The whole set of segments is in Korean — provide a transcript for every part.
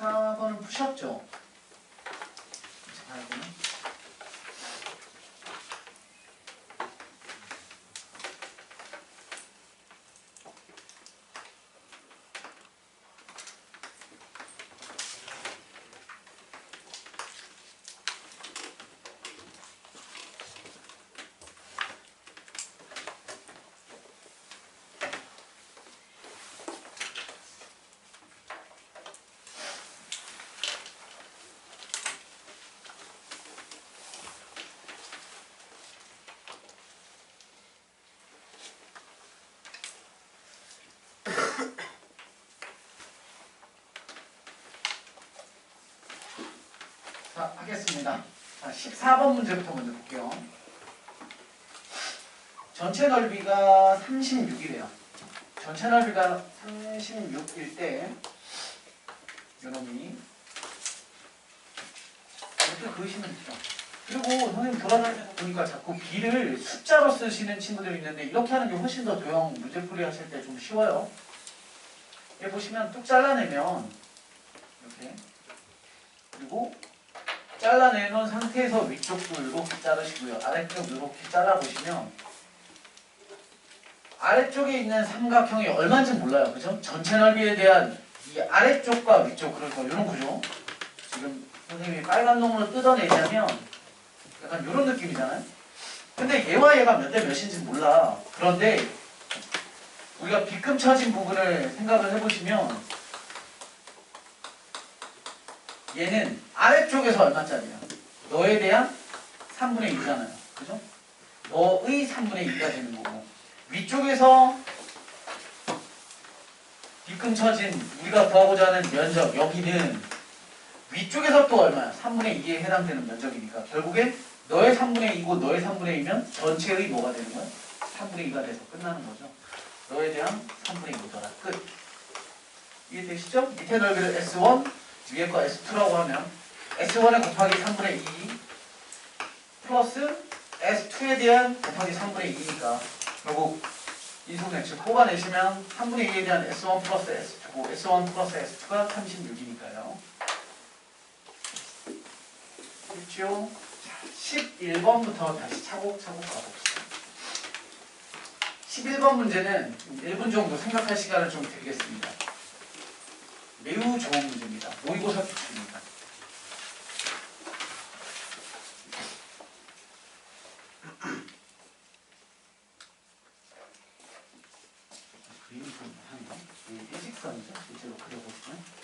14번은 푸셨죠? 14번은? 자, 하겠습니다. 자, 14번 문제부터 먼저 볼게요. 전체 넓이가 36이래요. 전체 넓이가 36일 때 요놈이 이렇게 그으시면 되죠. 그리고 선생님 돌아다니면서 보니까 자꾸 b를 숫자로 쓰시는 친구들이 있는데 이렇게 하는 게 훨씬 더 도형 문제풀이 하실 때 좀 쉬워요. 여기 보시면 뚝 잘라내면 이렇게, 그리고 잘라내놓은 상태에서 위쪽도 이렇게 자르시고요. 아래쪽 이렇게 잘라보시면 아래쪽에 있는 삼각형이 얼마인지 몰라요. 그죠? 전체 넓이에 대한 이 아래쪽과 위쪽, 그래서 이런 구조. 지금 선생님이 빨간 놈으로 뜯어내자면 약간 이런 느낌이잖아요. 근데 얘와 얘가 몇 대 몇인지 몰라. 그런데 우리가 빗금 쳐진 부분을 생각을 해보시면 얘는 아래쪽에서 얼마짜리야? 너에 대한 3분의 1이잖아요. 그죠? 너의 3분의 2가 되는 거고, 위쪽에서 빗금 쳐진 우리가 구하고자 하는 면적, 여기는 위쪽에서 또 얼마야? 3분의 2에 해당되는 면적이니까 결국엔 너의 3분의 2고 너의 3분의 2면 전체의 뭐가 되는 거야? 3분의 2가 돼서 끝나는 거죠. 너에 대한 3분의 2더라. 끝. 이해되시죠? 밑에 넓이를 S1, 위에 거 S2라고 하면 S1에 곱하기 3분의 2 플러스 S2에 대한 곱하기 3분의 2니까 결국 인수분해, 즉 뽑아내시면 3분의 2에 대한 S1 플러스 S2고 S1 플러스 S2가 36이니까요. 그렇죠? 11번부터 다시 차곡차곡 가봅시다. 11번 문제는 1분 정도 생각할 시간을 좀 드리겠습니다. 매우 좋은 문제입니다. 모의고사 기출입니다. 그림이 좀 이상한가? 일직선이죠? 실제로 그려보시면.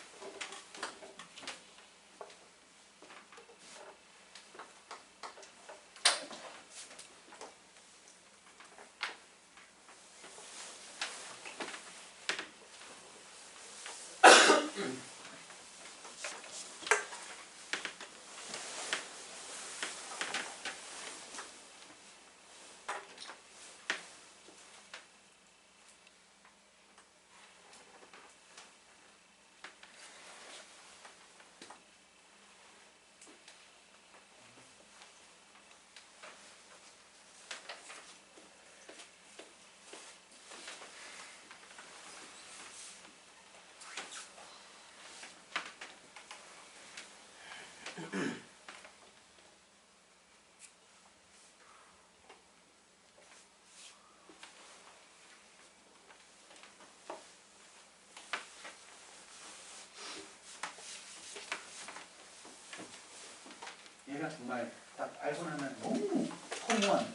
얘가 정말 딱 알고 나면 너무 허무한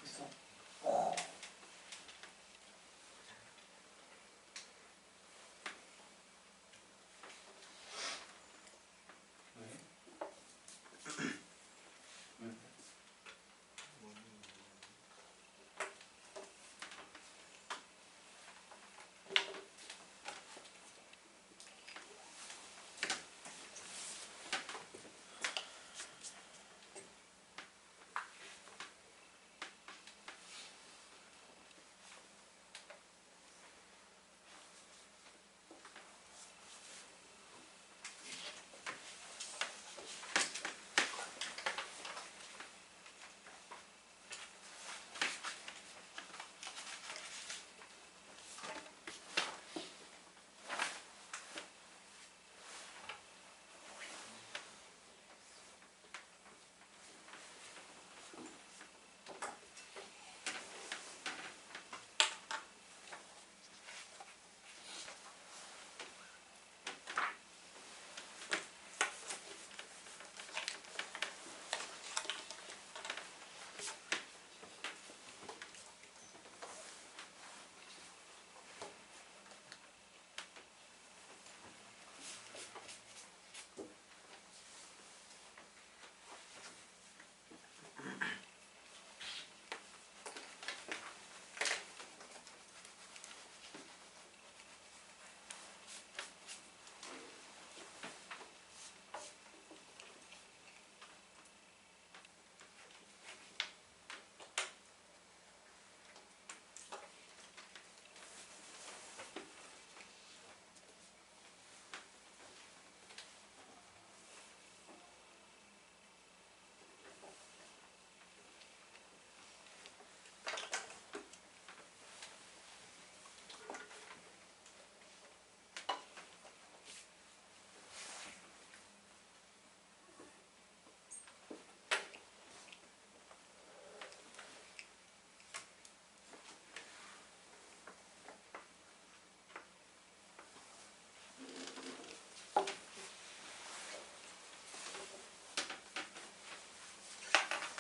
있어. 왜? 왜?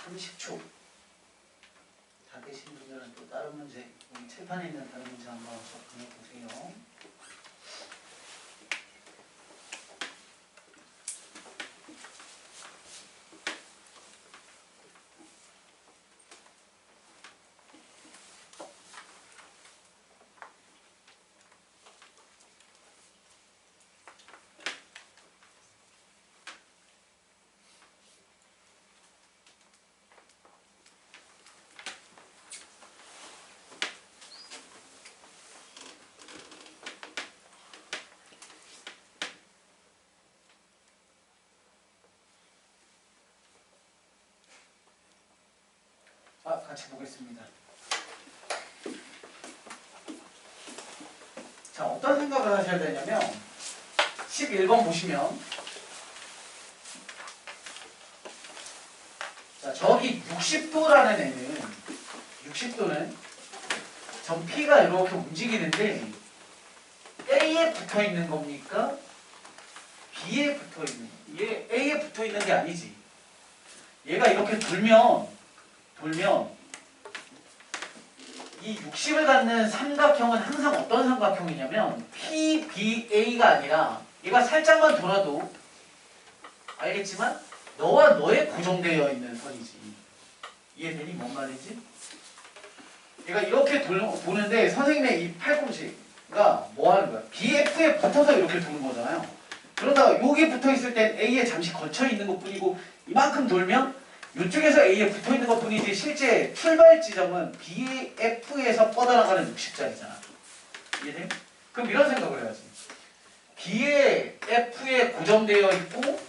30초. 다 되신 분들은 또 다른 문제, 우리 칠판에 있는 다른 문제 한번 접근해 보세요. 같이 보겠습니다. 자, 어떤 생각을 하셔야 되냐면 11번 보시면 자, 저기 60도라는 애는 60도는 전 P가 이렇게 움직이는데 A에 붙어 있는 겁니까? B에 붙어 있는 얘 A에 붙어 있는 게 아니지. 얘가 이렇게 돌면 이 60을 갖는 삼각형은 항상 어떤 삼각형이냐면 PBA가 아니라 얘가 살짝만 돌아도 알겠지만 너와 너에 고정되어 있는 선이지. 이해되니? 뭔 말인지? 얘가 이렇게 도는데 선생님의 이 팔꿈치가 뭐 하는 거야? BF에 붙어서 이렇게 도는 거잖아요. 그러다가 여기 붙어 있을 땐 A에 잠시 걸쳐 있는 것 뿐이고 이만큼 돌면 이쪽에서 A에 붙어 있는 것 뿐이지 실제 출발 지점은 BF에서 뻗어나가는 60짜리잖아. 이해돼? 그럼 이런 생각을 해야지. B에 F에 고정되어 있고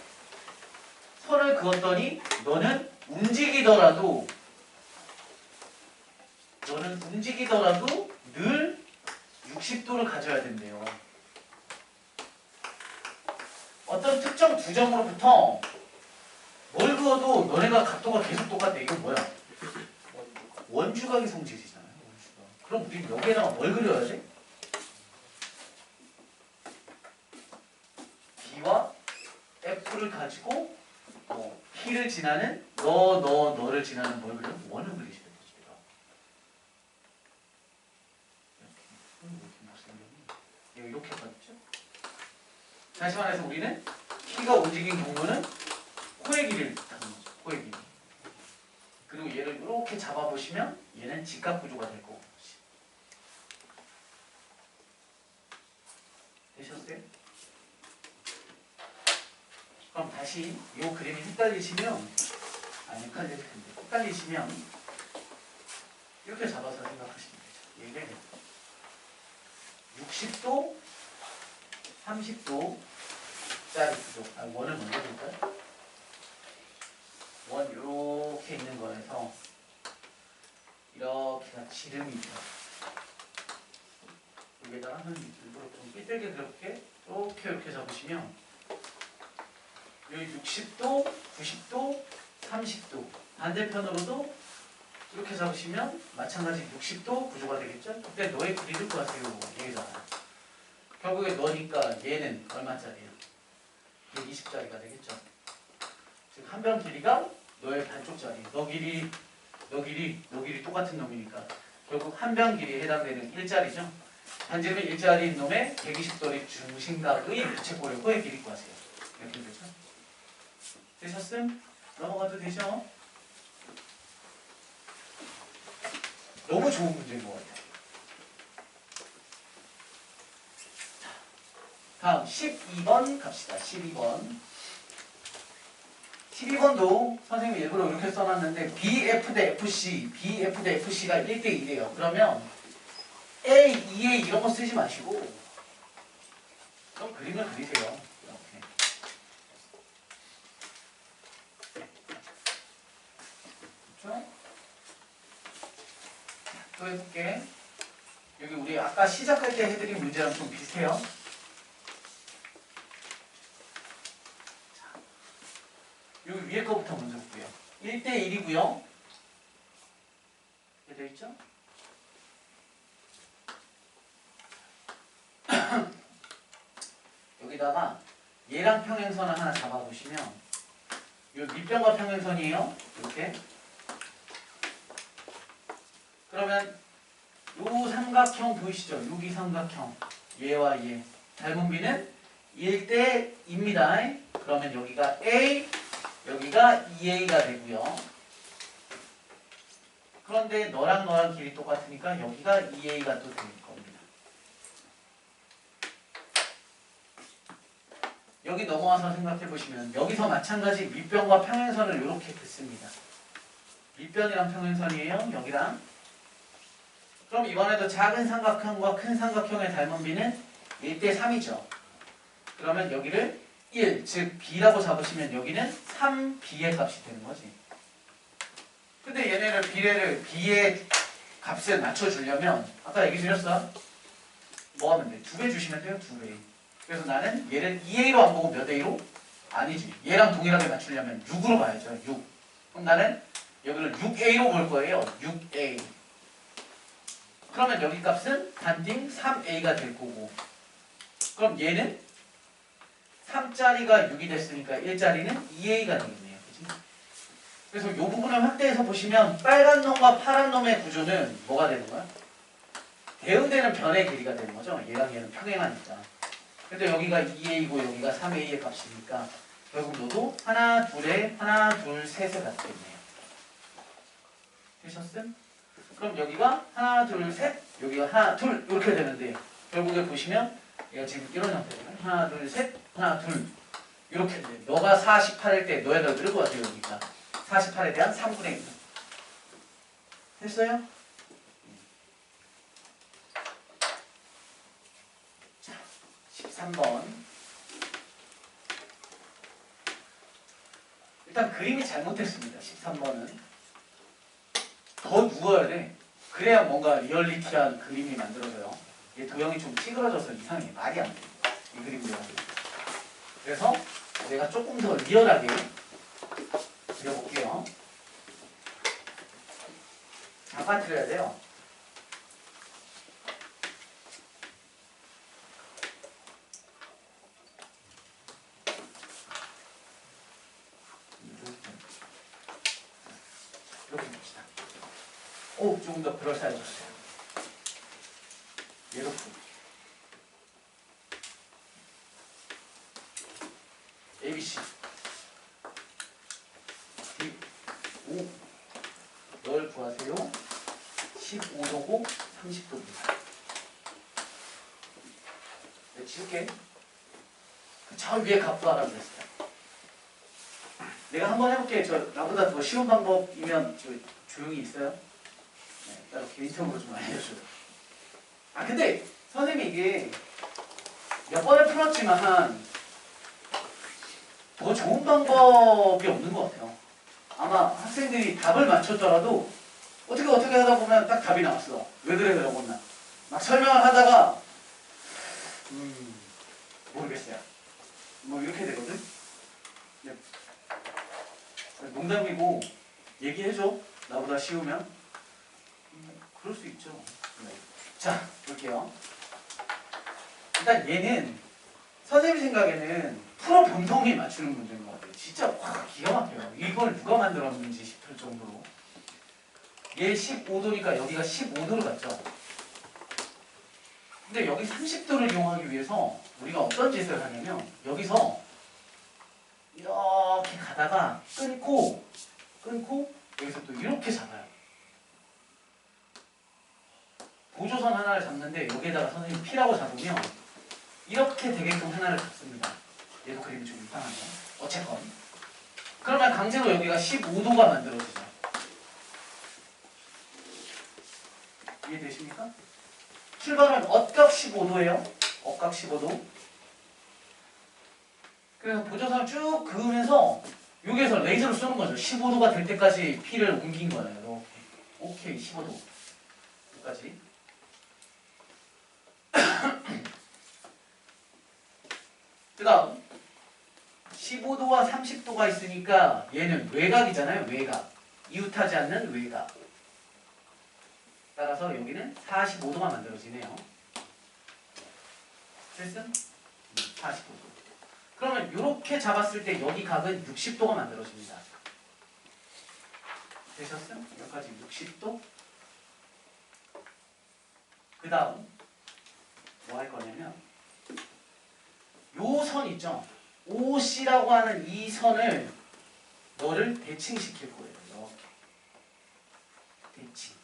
선을 그었더니 너는 움직이더라도 늘 60도를 가져야 된대요. 어떤 특정 두 점으로부터 뭘 그어도 너네가 각도가 계속 똑같아. 이건 뭐야? 원주각의 성질이잖아요. 원주각. 그럼 우리 여기에다가 뭘 그려야 돼? B와 F를 가지고 P를 지나는 너를 지나는 뭘 그려? 원을 그리시면 되죠. 이렇게 이렇게 봤죠? 다시 말해서 우리는 P가 움직인 경우는 코의 길이를 뜻하는 거죠. 코의 길이. 그리고 얘를 이렇게 잡아보시면 얘는 직각 구조가 될 거고. 되셨어요? 그럼 다시 이 그림이 헷갈리시면 헷갈리시면 이렇게 잡아서 생각하시면 되죠. 얘를 60도, 30도 짜리 구조. 원을 먼저 볼까요? 원 이렇게 있는 거에서 이렇게가 지름이 있죠. 여기에다가 일부러 좀 삐뚤게 그렇게 이렇게 잡으시면 여기 60도, 90도, 30도 반대편으로도 이렇게 잡으시면 마찬가지 60도 구조가 되겠죠? 그때 너의 길이를 구하세요. 얘기잖아. 결국에 너니까 얘는 얼마짜리야? 120짜리가 되겠죠? 즉 한 변 길이가 너의 반쪽짜리. 너 길이 똑같은 놈이니까 결국 한 변 길이에 해당되는 1짜리죠? 반지름이 1짜리인 놈의 120도의 중심각의 부채꼴의 호의 길이 구하세요. 이렇게 되죠? 되셨음? 넘어가도 되죠? 너무 좋은 문제인 것 같아요. 다음 12번 갑시다. 12번. 12번도 선생님이 일부러 이렇게 써놨는데 BF 대 FC, BF 대 FC가 1대 1이에요. 그러면 A, EA 이런 거 쓰지 마시고 그럼 그림을 그리세요. 이렇게. 그렇죠? 또 해볼게. 여기 우리 아까 시작할 때 해드린 문제랑 좀 비슷해요. 여기 위에 거부터 먼저 볼게요. 1대 1이고요. 이렇게 되어있죠? 여기다가 얘랑 평행선을 하나 잡아보시면 이 밑변과 평행선이에요. 이렇게. 그러면 요 삼각형 보이시죠? 여기 삼각형 얘와 얘 닮은 비는 1대 2입니다. 그러면 여기가 A, 여기가 2A가 되고요. 그런데 너랑 너랑 길이 똑같으니까 여기가 2A가 또 될 겁니다. 여기 넘어와서 생각해 보시면 여기서 마찬가지 밑변과 평행선을 이렇게 긋습니다. 밑변이랑 평행선이에요. 여기랑. 그럼 이번에도 작은 삼각형과 큰 삼각형의 닮은 비는 1대 3이죠. 그러면 여기를 1, 즉 B라고 잡으시면 여기는 3B의 값이 되는 거지. 근데 얘네를 비례를 B의 값을 맞춰주려면 아까 얘기 드렸어. 뭐 하면 돼? 2배 주시면 돼요. 2배. 그래서 나는 얘를 2A로 안 보고 몇 A로? 아니지. 얘랑 동일하게 맞추려면 6으로 가야죠. 6. 그럼 나는 여기를 6A로 볼 거예요. 6A. 그러면 여기 값은 단딩 3A가 될 거고. 그럼 얘는 3짜리가 6이 됐으니까 1짜리는 2A가 되겠네요. 그치? 그래서 이 부분을 확대해서 보시면 빨간 놈과 파란 놈의 구조는 뭐가 되는 거야? 대응되는 변의 길이가 되는 거죠. 얘랑 얘는 평행하니까. 근데 여기가 2A고 여기가 3A의 값이니까 결국 너도 하나, 둘에 하나, 둘, 셋에 갖겠네요. 되셨음? 그럼 여기가 하나, 둘, 셋, 여기가 하나, 둘 이렇게 되는데 결국에 보시면 얘가 지금 이런 형태잖아요. 하나, 둘, 셋, 하나, 둘 이렇게 돼. 너가 48일 때 너의 널 들고 왔어요. 여기가 48에 대한 3분의 1. 됐어요? 자, 13번. 일단 그림이 잘못됐습니다. 13번은. 더 누워야 돼. 그래야 뭔가 리얼리티한 그림이 만들어져요. 얘 도형이 좀 찌그러져서 이상해. 말이 안 돼. 이 그림으로. 그래서 내가 조금 더 리얼하게 그려볼게요. 잠깐 그려야 돼요. 이렇게 봅시다. 오, 조금 더 그럴싸해졌어요. 이렇게. ABC. D, 5. 널 구하세요. 15도고 30도입니다. 네, 지울게. 저 위에 값 구하라고 그랬어요. 내가 한번 해볼게. 나보다 더 쉬운 방법이면 조용히 있어요. 네, 따로 개인적으로 좀 알려줘요. 아, 근데 선생님이 이게 몇 번을 풀었지만 더 좋은 방법이 없는 것 같아요. 아마 학생들이 답을 맞췄더라도 어떻게 하다 보면 딱 답이 나왔어. 왜 그래 그러고 막 설명을 하다가 모르겠어요. 뭐 이렇게 되거든. 네. 농담이고 얘기해줘. 나보다 쉬우면 그럴 수 있죠. 네. 자, 볼게요. 일단 얘는 선생님 생각에는 프로 변동이 맞추는 문제인 것 같아요. 진짜 와, 기가 막혀요. 이걸 누가 만들었는지 싶을 정도로. 얘 15도니까 여기가 15도를 갖죠. 근데 여기 30도를 이용하기 위해서 우리가 어떤 짓을 하냐면 여기서 이렇게 가다가 끊고 여기서 또 이렇게 잡아요. 보조선 하나를 잡는데 여기에다가 선생님 P라고 잡으면 이렇게 되게끔 하나를 잡습니다. 얘도 그림이 좀 이상하네요. 어쨌건 그러면 강제로 여기가 15도가 만들어지죠. 이해되십니까? 출발은 억각 15도예요. 억각 15도. 그래서 보조선을 쭉 그으면서 여기에서 레이저를 쏘는 거죠. 15도가 될 때까지 P를 옮긴 거예요. 이렇게. 오케이, 15도. 여기까지. 그 다음 15도와 30도가 있으니까 얘는 외곽이잖아요. 외곽. 이웃하지 않는 외곽. 따라서 여기는 45도가 만들어지네요. 됐음? 45도. 그러면 이렇게 잡았을 때 여기 각은 60도가 만들어집니다. 되셨음? 여기까지 60도. 그 다음 뭐 할 거냐면 요 선 있죠? OC라고 하는 이 선을 너를 대칭시킬 거예요. 이렇게 대칭.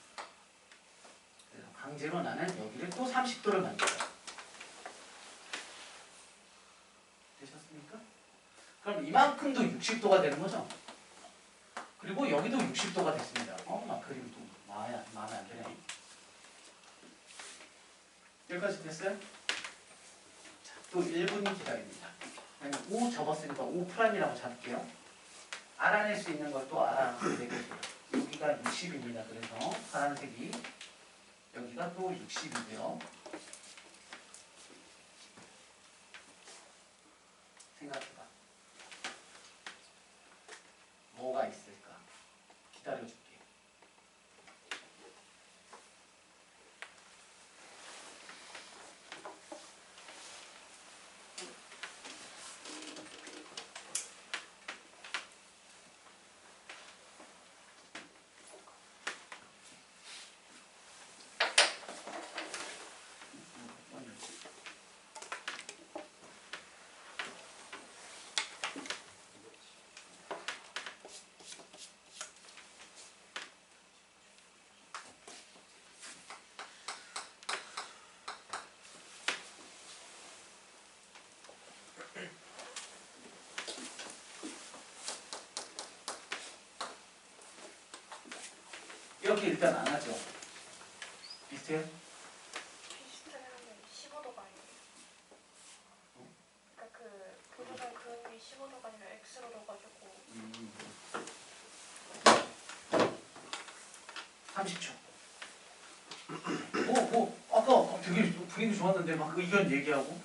그래서 강제로 나는 여기를 또 30도를 만들어요. 되셨습니까? 그럼 이만큼도 60도가 되는 거죠? 그리고 여기도 60도가 됐습니다. 나 그림 또 마음에 안 드네. 여기까지 됐어요? 자, 또 1분이 기다립니다. 5 접었으니까 5'이라고 잡을게요. 알아낼 수 있는 걸 또 알아내볼게요. 여기가 60입니다. 그래서 파란색이 여기가 또 60이고요. 생각해봐. 뭐가 있을까? 기다려줄게. 이렇게 일단 안 하죠. 비슷해요? 비슷하게 하면 15도가 아니에요. 그러니까 교도관 그음이 15도가 아니라 X로 넣어가지고 30초. 아까 되게 분위기 좋았는데 막 그 의견 얘기하고.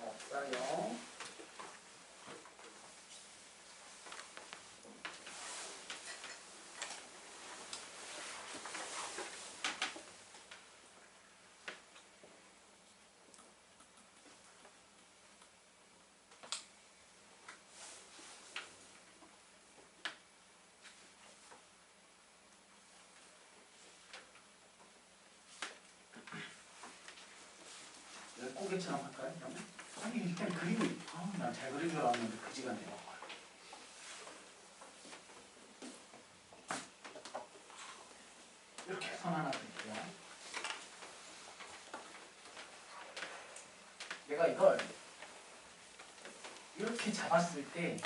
없어요. 꼬개처럼 할까요? 그러면? 아니 일단 그림을 난 잘 그린 줄 알았는데 그지가 네요. 이렇게 선 하나 그릴게요. 내가 이걸 이렇게 잡았을 때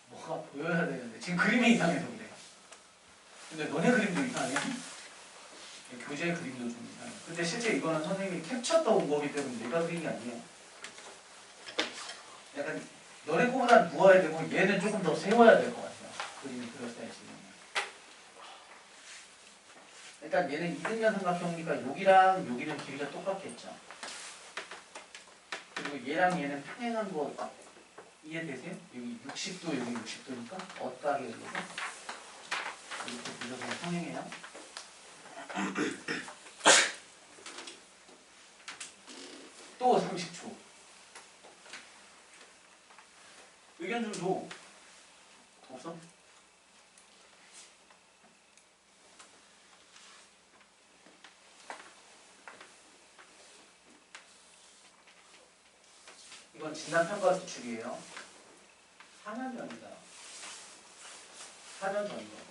뭐가 보여야 되는데 지금 그림이 이상해서 그래요. 근데 너네 그림도 이상해? 교재 그림도 좀 이상해. 근데 실제 이거는 선생님이 캡처했다 온 거기 때문에 내가 그린 게 아니에요. 약간 너네 거보다 누워야 되고 얘는 조금 더 세워야 될 것 같아요. 그림이 그렸어야지. 일단 얘는 이등변 삼각형이니까 여기랑 여기는 길이가 똑같겠죠. 그리고 얘랑 얘는 평행한 거 이해되세요? 여기 60도 여기 60도니까 어떻게 되고 이렇게 빌려서 평행해요. 또 30초. 의견 좀 줘. 없어? 이건 진단평가 수출이에요. 4년 전이다. 4년 전이다.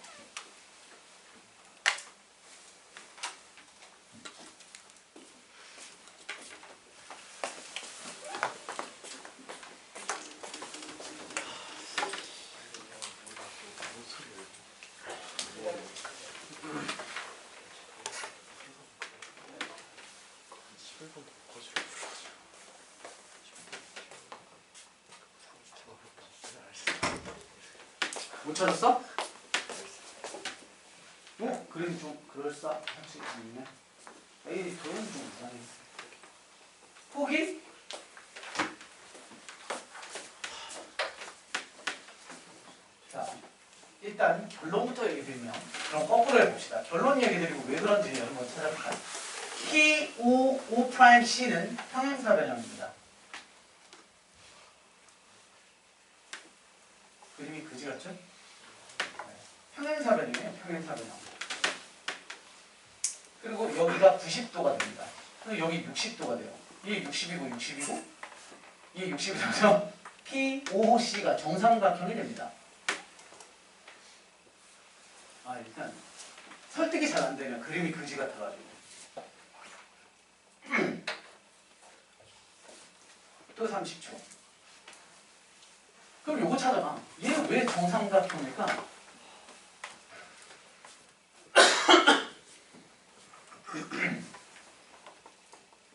못 찾았어? 그래도 좀 그럴싸할 수 있네. 에이, 그건 좀 이상해. 포기? 자, 일단 결론부터 얘기 드리면 그럼 거꾸로 해봅시다. 결론 얘기 드리고 왜 그런지 한번 찾아볼까요? P, O, O'C는 평행사 변형입니다. 그림이 그지 같죠? 네. 평행사 변형이에요. 평행사 변형. 그리고 여기가 90도가 됩니다. 그리고 여기 60도가 돼요. 이게 60이고 60이고 이게 60이라서 P, O, C가 정삼각형이 됩니다. 아 일단 설득이 잘 안 되면 그림이 그지 같아가지고 또 30초. 그럼 요거 찾아봐. 얘 왜 정삼각형일까?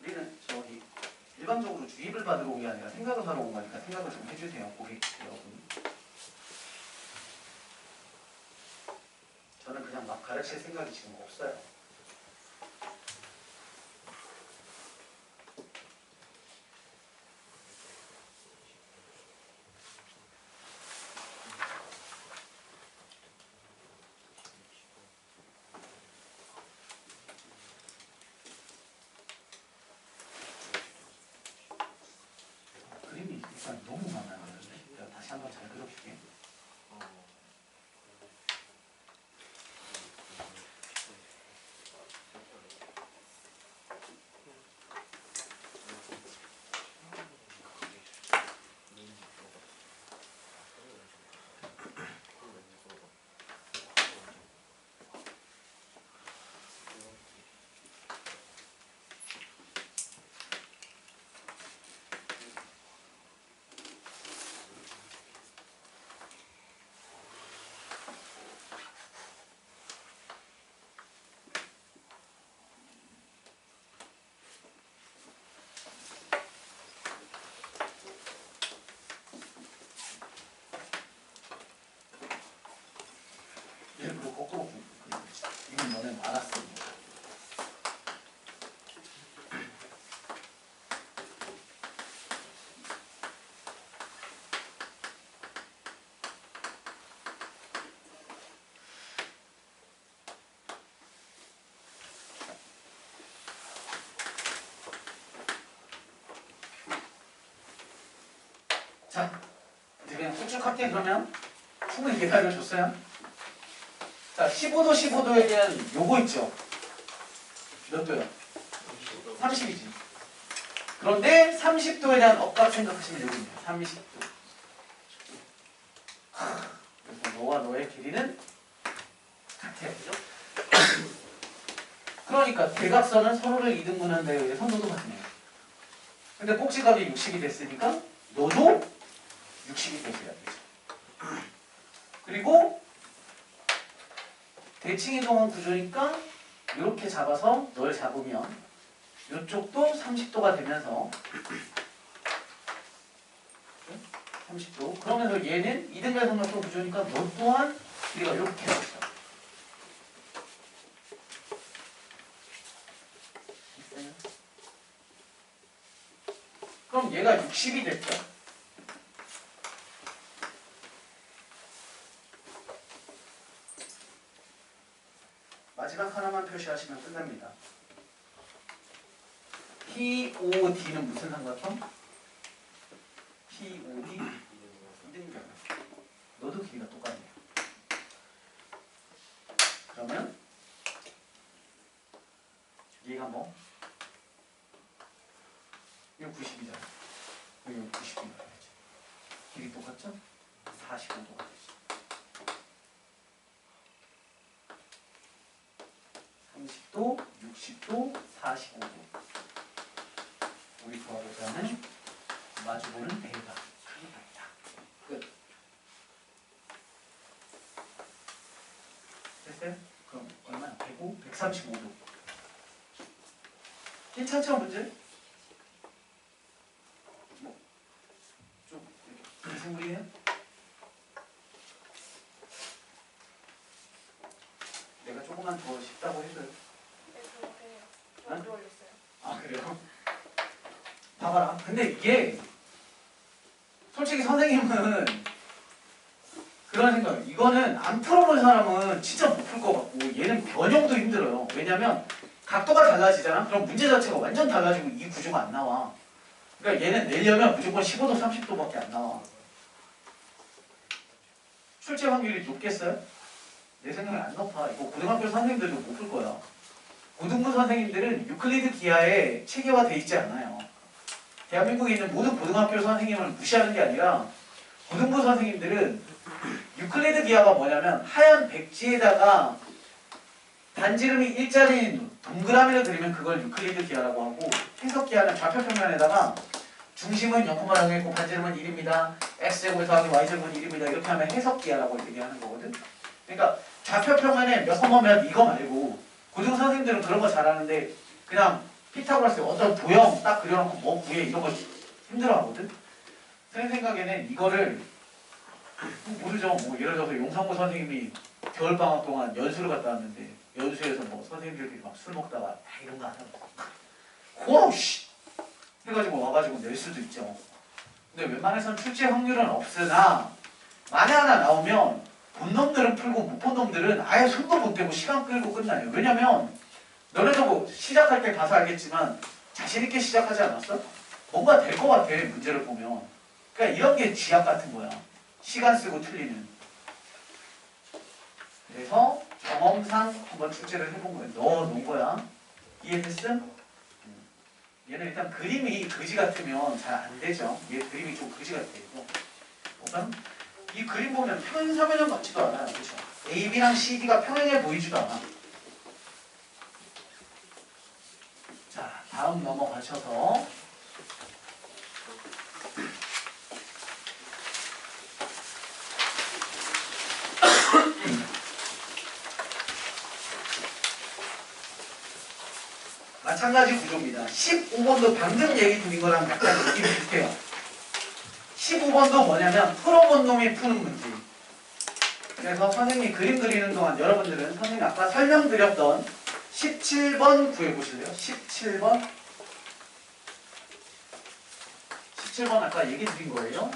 우리는 저기 일반적으로 주입을 받으러 온 게 아니라 생각을 하러 온 거니까 생각을 좀 해주세요, 고객 여러분. 저는 그냥 막 가르칠 생각이 지금 없어요. 그림이 일단 너무 마음에 안 드는데 내가 다시 한번 잘 그려볼게. 일부러 거꾸로 그리고 이건 너네 많았어. 자, 이제 그냥 쭉 할게. 그러면 충분히 기다려줬어요. 자, 15도, 15도에 대한 요거 있죠? 몇 도요? 30이지. 그런데 30도에 대한 억각 생각하시면 여기입니다. 30도. 그래서 너와 너의 길이는 같아요. 그죠? 그러니까 대각선은 서로를 이등분하는 데에 의해 선도도 같네요. 근데 꼭지각이 60이 됐으니까 너도 60이 되셔야 되죠. 그리고 대칭이동한 구조니까 이렇게 잡아서 널 잡으면 이쪽도 30도가 되면서 30도. 그러면서 얘는 이등변 삼각형 구조니까 너 또한 길이가 이렇게 되죠. 그럼 얘가 60이 됐죠. 마지막 하나만 표시하시면 끝납니다. POD는 무슨 삼각형? POD 이등변. 너도 길이가 똑같네요. 그러면 얘가 뭐? 이거 90이잖아. 이거 90이가 되죠. 길이 똑같죠? 45도가 되죠. 30도, 60도, 45도. 우리 조합에서 하는 마주보는 대각. 끝. 됐어요? 그럼 얼마야? 105, 135도. 괜찮죠, 문제? 뭐, 좀, 비스무리해요? 내가 조금만 더 쉽다고 해줘요. 네, 그렇게 해요. 응? 안 올렸어요. 아, 그래요? 봐봐라. 근데 이게, 솔직히 선생님은 그런 생각. 이거는 안 풀어본 사람은 진짜 못 풀 것 같고 얘는 변형도 힘들어요. 왜냐면 각도가 달라지잖아. 그럼 문제 자체가 완전 달라지고 이 구조가 안 나와. 그러니까 얘는 내려면 무조건 15도, 30도밖에 안 나와. 출제 확률이 높겠어요? 내 생각에 안 높아. 이거 고등학교 선생님들도 못 풀 거야. 고등부 선생님들은 유클리드 기하에 체계화돼 있지 않아요. 대한민국에 있는 모든 고등학교 선생님을 무시하는 게 아니라 고등부 선생님들은 유클리드 기하가 뭐냐면 하얀 백지에다가 반지름이 일자리인 동그라미를 그리면 그걸 유클리드 기하라고 하고 해석 기하는 좌표 평면에다가 중심은 0,0 정했고 반지름은 1입니다. x제곱에 더하기 y제곱은 1입니다. 이렇게 하면 해석 기하라고 얘기하는 거거든. 그러니까 좌표 평면에 몇 컴마면 이거 말고 고등 선생님들은 그런 거 잘하는데 그냥 피타고라스 어떤 도형 딱 그려놓고 뭐 구해 이런 거 힘들어하거든. 선생님 생각에는 이거를 모르죠. 뭐 예를 들어서 용산고 선생님이 겨울방학 동안 연수를 갔다 왔는데 연수에서 뭐 선생님들끼리 막 술 먹다가 야, 이런 거 안 하고 고씨 해가지고 와가지고 낼 수도 있죠. 근데 웬만해선 출제 확률은 없으나 만에 하나 나오면 본 놈들은 풀고 못 본 놈들은 아예 손도 못 대고 시간 끌고 끝나요. 왜냐면 너네도 뭐 시작할 때 가서 알겠지만 자신 있게 시작하지 않았어? 뭔가 될 것 같아 문제를 보면. 그러니까 이런 게 쥐약 같은 거야. 시간 쓰고 틀리는. 그래서 경험상 한번 출제를 해본 거예요. 넣어놓은 거야. 이해됐음? 얘는 일단 그림이 그지 같으면 잘 안 되죠. 얘 그림이 좀 그지 같아요. 우선 이 그림 보면 평행사변형 같지도 않아요. 그렇죠? AB랑 CD가 평행해 보이지도 않아. 자, 다음 넘어가셔서 마찬가지 구조입니다. 15번도 방금 얘기 드린 거랑 약간 느낌이 비슷해요. 15번도 뭐냐면 풀어본 놈이 푸는 문제. 그래서 선생님이 그림 그리는 동안 여러분들은 선생님이 아까 설명드렸던 17번 구해보실래요? 17번 17번 아까 얘기 드린 거예요.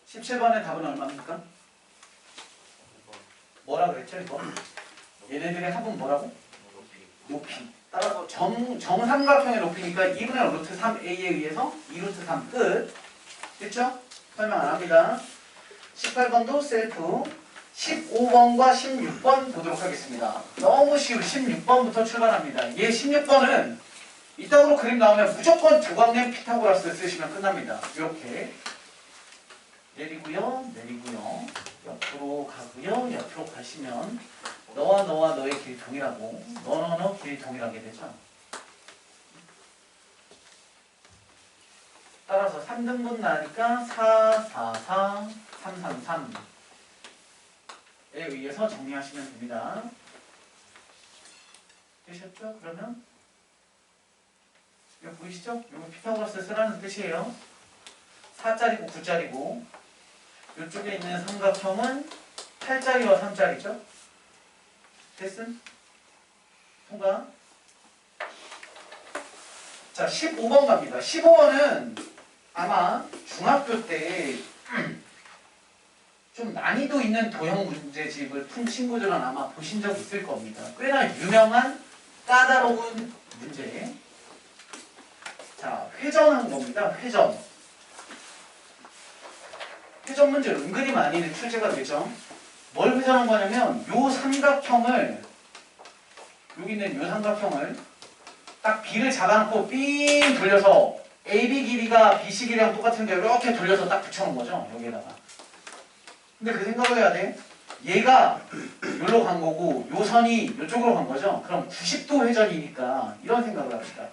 십 17번의 답은 얼마입니까? 뭐라 그랬죠 이거? 얘네들의 합은 뭐라고? 높이. 따라서 정삼각형의 높이니까 2분의 루트 3a에 의해서 2루트 3 끝. 됐죠? 설명 안 합니다. 18번도 셀프. 15번과 16번 보도록 하겠습니다. 너무 쉬운 16번부터 출발합니다. 얘 16번은 이따구로 그림 나오면 무조건 조각낸 피타고라스 쓰시면 끝납니다. 이렇게 내리고요, 내리고요, 옆으로 가고요, 옆으로 가시면 너와 너와 너의 길이 동일하고 너 길이 동일하게 되죠. 따라서 3등분 나니까 4, 4, 4, 3, 3, 3에 의해서 정리하시면 됩니다. 되셨죠? 그러면 몇 여기 보이시죠? 이거 피타고라스 쓰라는 뜻이에요. 4짜리고 9짜리고 이쪽에 있는 삼각형은 8짜리와 3짜리죠? 됐음? 통과? 자, 15번 갑니다. 15번은 아마 중학교 때 좀 난이도 있는 도형 문제집을 푼 친구들은 아마 보신 적 있을 겁니다. 꽤나 유명한 까다로운 문제. 자, 회전한 겁니다. 회전. 회전 문제 은근히 많이 출제가 되죠. 뭘 회전한 거냐면 요 삼각형을 여기 있는 요 삼각형을 딱 B를 잡아놓고 삥 돌려서 AB 길이가 BC 길이랑 똑같은데 이렇게 돌려서 딱 붙여놓은 거죠. 여기에다가. 근데 그 생각을 해야 돼. 얘가 여기로 간 거고 요 선이 이쪽으로 간 거죠. 그럼 90도 회전이니까 이런 생각을 합시다.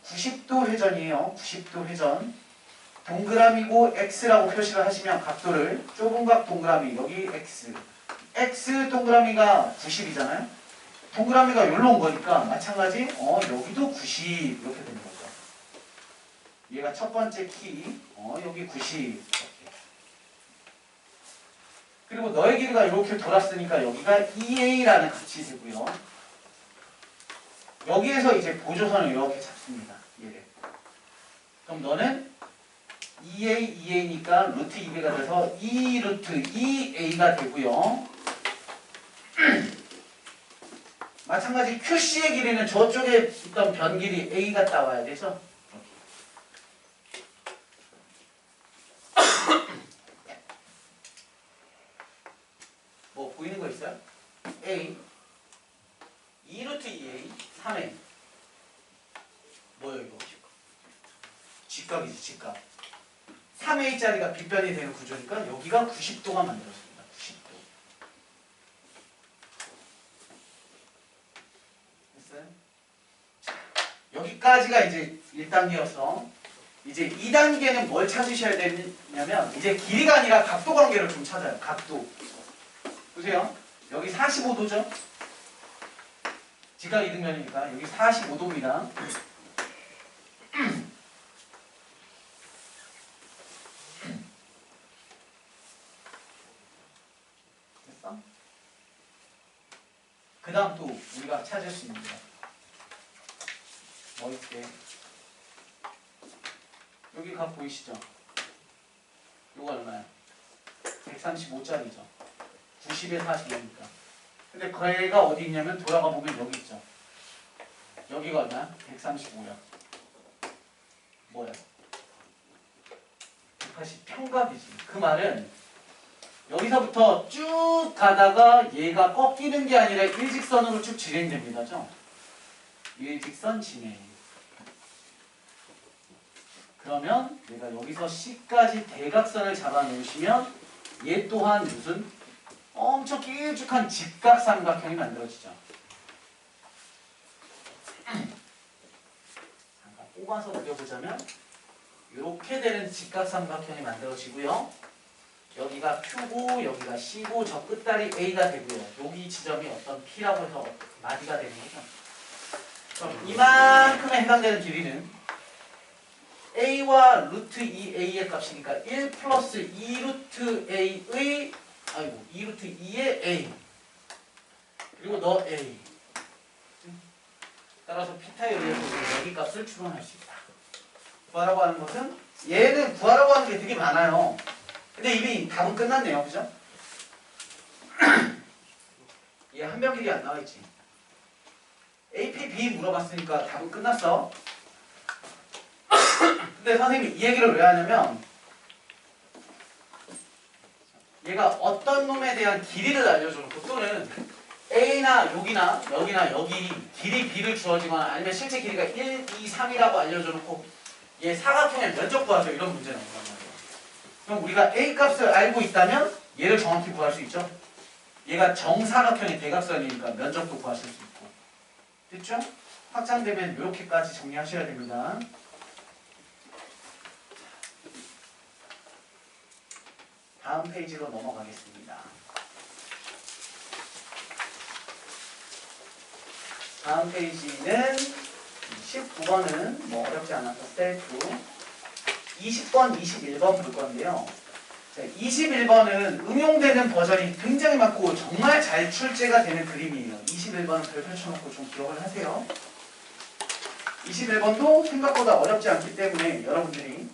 90도 회전이에요. 90도 회전. 동그라미고 X라고 표시를 하시면 각도를 좁은 각 동그라미 여기 X. X 동그라미가 90이잖아요. 동그라미가 여기로 온 거니까 마찬가지 여기도 90 이렇게 되는 거죠. 얘가 첫 번째 키 여기 90 이렇게. 그리고 너의 길이가 이렇게 돌았으니까 여기가 EA라는 값이 되고요. 여기에서 이제 보조선을 이렇게 잡습니다. 얘를. 그럼 너는 EA니까 루트 2배가 돼서 2 루트 2A가 되고요. 마찬가지 QC의 길이는 저쪽에 있던 변 길이 A가 따와야 되죠. 뭐 보이는 거 있어요? A 2 루트 2A 3A 뭐예요 이거? 직각이지 직각. 3A짜리가 빗변이 되는 구조니까 여기가 90도가 만들어집니다. 90도. 됐어요? 자, 여기까지가 이제 1단계였어. 이제 2단계는 뭘 찾으셔야 되냐면 이제 길이가 아니라 각도 관계를 좀 찾아요. 각도. 보세요. 여기 45도죠? 직각 이등변이니까 여기 45도입니다. 됐어? 그 다음 또 우리가 찾을 수 있는 거. 뭐 있게? 여기 각 보이시죠? 이거 얼마야? 135짜리죠. 90에 45니까. 근데 그 애가 어디 있냐면 돌아가 보면 여기 있죠. 여기가 얼마야? 135야. 뭐야? 180 평각이지. 그 말은 여기서부터 쭉 가다가 얘가 꺾이는 게 아니라 일직선으로 쭉 진행됩니다죠. 일직선 진행. 그러면 내가 여기서 C까지 대각선을 잡아 놓으시면 얘 또한 무슨 엄청 길쭉한 직각삼각형이 만들어지죠. 잠깐 뽑아서 그려보자면 이렇게 되는 직각삼각형이 만들어지고요. 여기가 Q고 여기가 C고 저 끝다리 A가 되고요. 여기 지점이 어떤 P라고 해서 마디가 되는 거죠. 그럼 이만큼에 해당되는 길이는 A와 루트 2A의 값이니까 1 플러스 2 루트 A의 2 루트 2의 A 그리고 너 A 따라서 피타에 의해서 여기 값을 추론할 수 있다. 구하라고 하는 것은 얘는 구하라고 하는 게 되게 많아요. 근데 이미 답은 끝났네요. 그죠? 얘 한 별 길이 안 나와있지. AP, B 물어봤으니까 답은 끝났어. 근데 선생님이 이 얘기를 왜 하냐면 얘가 어떤 놈에 대한 길이를 알려주고 또는 A나 여기나 여기 길이 B를 주어지거나 아니면 실제 길이가 1, 2, 3이라고 알려줘놓고 얘 사각형의 면적 구하죠. 이런 문제 나온단 말이에요. 그럼 우리가 A 값을 알고 있다면 얘를 정확히 구할 수 있죠. 얘가 정사각형의 대각선이니까 면적도 구하실 수 있고. 됐죠? 확장되면 이렇게까지 정리하셔야 됩니다. 다음 페이지로 넘어가겠습니다. 다음 페이지는 19번은 뭐 어렵지 않아서 셀프. 20번, 21번 볼 건데요. 21번은 응용되는 버전이 굉장히 많고 정말 잘 출제가 되는 그림이에요. 21번은 별 펼쳐놓고 좀 기억을 하세요. 21번도 생각보다 어렵지 않기 때문에 여러분들이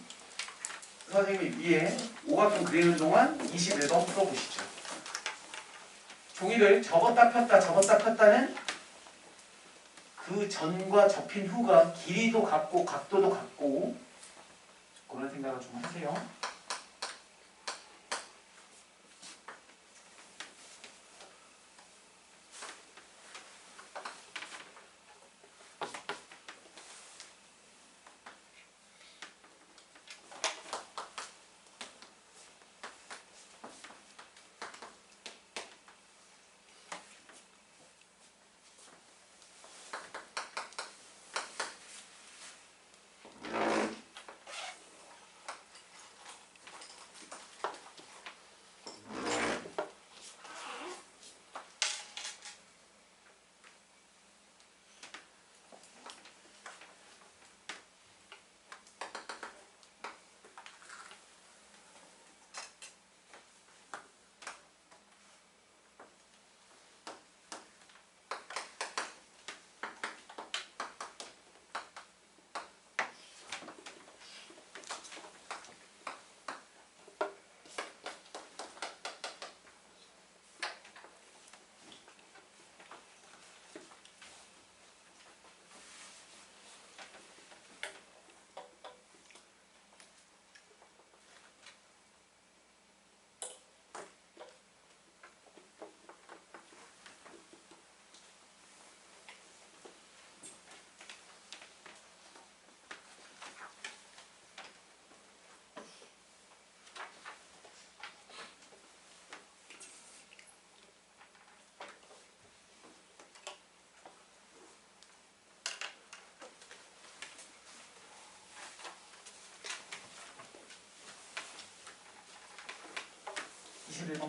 선생님이 위에 오각형 그리는 동안 21번 풀어보시죠. 종이를 접었다 폈다 접었다 폈다는 그 전과 접힌 후가 길이도 같고 각도도 같고 그런 생각을 좀 하세요.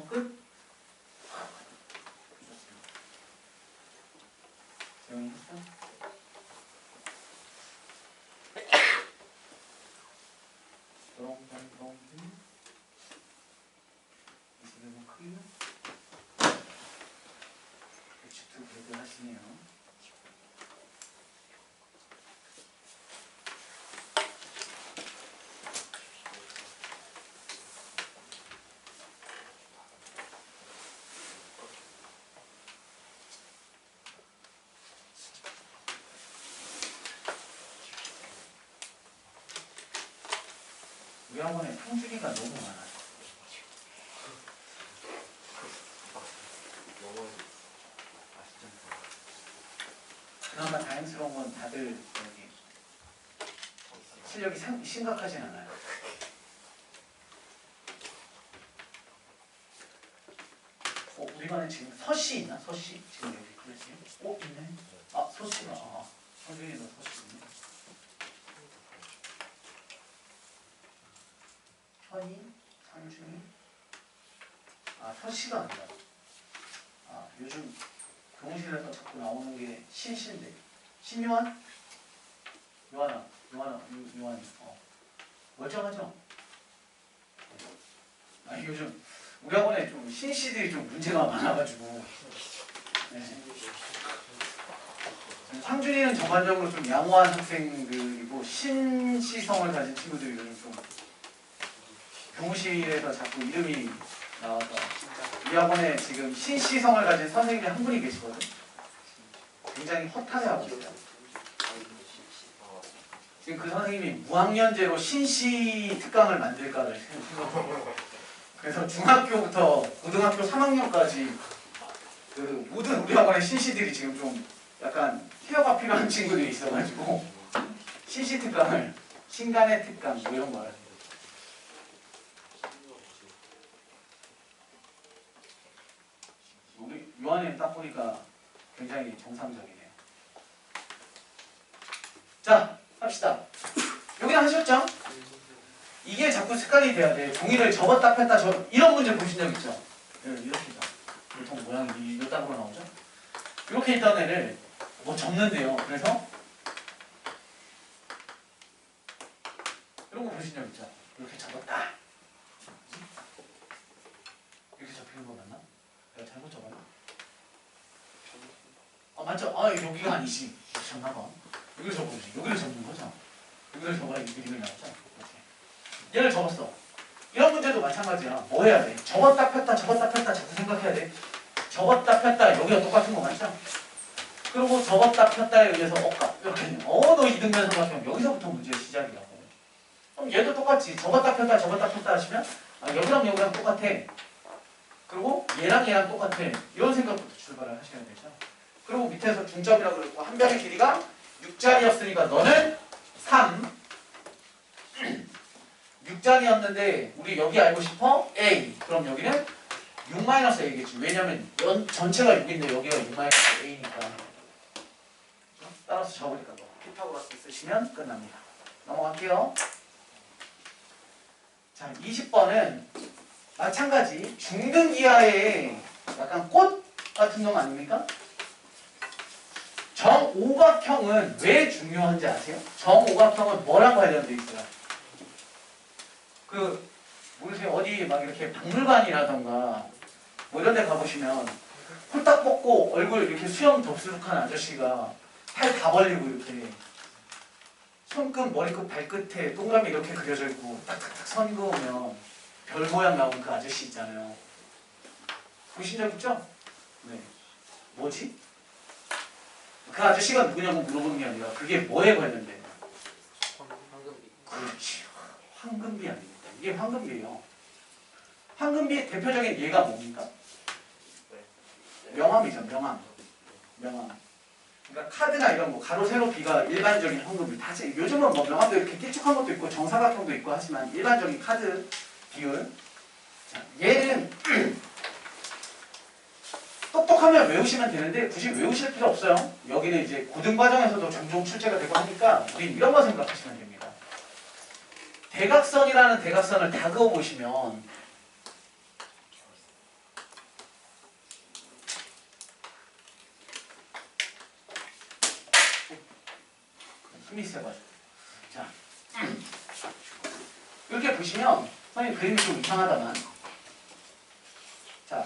끝. 재훈이 했어? 롱 21번 크기요? H2 그래도 하시네요. 우리 학원에 평주기가 너무 많아요. 그나마 다행스러운 건 다들 여기 실력이 심각하진 않아요. 우리 반에 지금 서씨 있나? 서씨? 지금 여기 클래스에? 있네? 서씨가. 성준이도 서씨 있네. 현이? 상준이? 서씨가 아니라. 요즘 교무실에서 자꾸 나오는 게 신씨인데. 신요한? 요한이. 멀쩡하죠? 요즘 우리 학원에 좀 신씨들이 좀 문제가 많아가지고. 네. 상준이는 전반적으로 좀 양호한 학생들이고 신시성을 가진 친구들이 요즘 좀 교무실에서 자꾸 이름이 나와서 이 학원에 지금 신시성을 가진 선생님이 한 분이 계시거든. 굉장히 허탈해하고 있어요. 지금 그 선생님이 무학년제로 신시 특강을 만들까를 생각하고 그래서 중학교부터 고등학교 3학년까지 그 모든 우리 학원의 신시들이 지금 좀 약간 케어가 필요한 친구들이 있어가지고 신시 특강을 신간의 특강 뭐 이런 거를 우리 요한이 딱 보니까 굉장히 정상적이네요. 자, 합시다. 여기는 하셨죠? 이게 자꾸 습관이 돼야 돼. 종이를 접었다 폈다 이런 문제 보신 적 있죠? 이렇게 있다. 보통 모양이 이따구로 나오죠? 이렇게 있던 애를 뭐 접는데요. 그래서 이런 거 보신 적 있죠? 이렇게 접었다. 이렇게 접히는 거 맞나? 내가 잘못 접었나? 맞죠? 여기가 아니지. 접나봐. 여기를 접어보지. 여기를 접는 거죠. 여기를 접어야 이 그림이 나오죠. 이렇게. 얘를 접었어. 이런 문제도 마찬가지야. 뭐 해야 돼? 접었다 폈다 접었다 폈다 자꾸 생각해야 돼. 접었다 폈다 여기가 똑같은 거 맞죠? 그리고 접었다 폈다에 의해서 이렇게 너 이등변 삼각형 여기서부터 문제의 시작이라고. 그럼 얘도 똑같지. 접었다 폈다 하시면 여기랑 똑같아. 그리고 얘랑 똑같아. 이런 생각부터 출발을 하셔야 되죠. 그리고 밑에서 중점이라고 그랬고 한 변의 길이가 6짜리였으니까 너는 3 6짜리였는데 우리 여기 알고 싶어? A. 그럼 여기는 6-A겠지. 왜냐면 전체가 6인데 여기가 6-A니까. 따라서 적으니까 피타고라스 쓰시면 끝납니다. 넘어갈게요. 자, 20번은 마찬가지 중등기하의 약간 꽃 같은 놈 아닙니까? 정오각형은 왜 중요한지 아세요? 정오각형은 뭐랑 관련되어 있어요? 모르세요? 어디 막 이렇게 박물관이라던가 뭐 이런 데 가보시면 홀딱 벗고 얼굴 이렇게 수염 덥수룩한 아저씨가 팔 다 벌리고 이렇게 손끝, 머리끝, 발끝에 동그라미 이렇게 그려져 있고 딱딱딱 선 그으면 별 모양 나온 그 아저씨 있잖아요. 보신 적 있죠? 네. 뭐지? 그 아저씨가 누구냐고 물어보는 게 아니라 그게 뭐에 관련돼요? 황금비. 그렇지. 황금비 아닙니다. 이게 황금비예요. 황금비의 대표적인 예가 뭡니까? 명암이죠. 명암. 그러니까 카드나 이런 거 가로 세로 비가 일반적인 황금비. 다시 요즘은 뭐 명암도 이렇게 길쭉한 것도 있고 정사각형도 있고 하지만 일반적인 카드 비율. 자, 얘는 똑똑하면 외우시면 되는데 굳이 외우실 필요 없어요. 여기는 이제 고등과정에서도 종종 출제가 되고 하니까 우린 이런 거 생각하시면 됩니다. 대각선이라는 대각선을 다 그어보시면 힘이 세가지고 자 이렇게 보시면 선생님 그림이 좀 이상하다만 자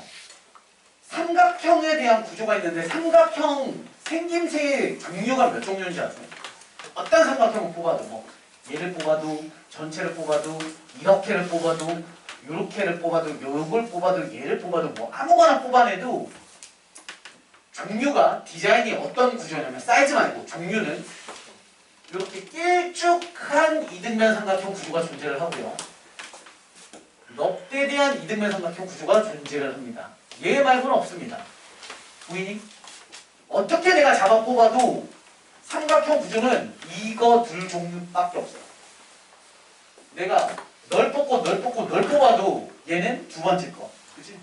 삼각형에 대한 구조가 있는데 삼각형 생김새의 종류가 몇 종류인지 아세요? 어떤 삼각형을 뽑아도 뭐 얘를 뽑아도 전체를 뽑아도 이렇게를 뽑아도 요렇게를 뽑아도 요걸 뽑아도 얘를 뽑아도 뭐 아무거나 뽑아내도 종류가 디자인이 어떤 구조냐면 사이즈 말고 종류는 이렇게 길쭉한 이등변 삼각형 구조가 존재를 하고요. 넙대대한 이등변 삼각형 구조가 존재를 합니다. 얘 말고는 없습니다. 보이니? 어떻게 내가 잡아 뽑아도 삼각형 구조는 이거 둘 종류밖에 없어요. 내가 널 뽑고 뽑아도 얘는 두 번째 거. 그치?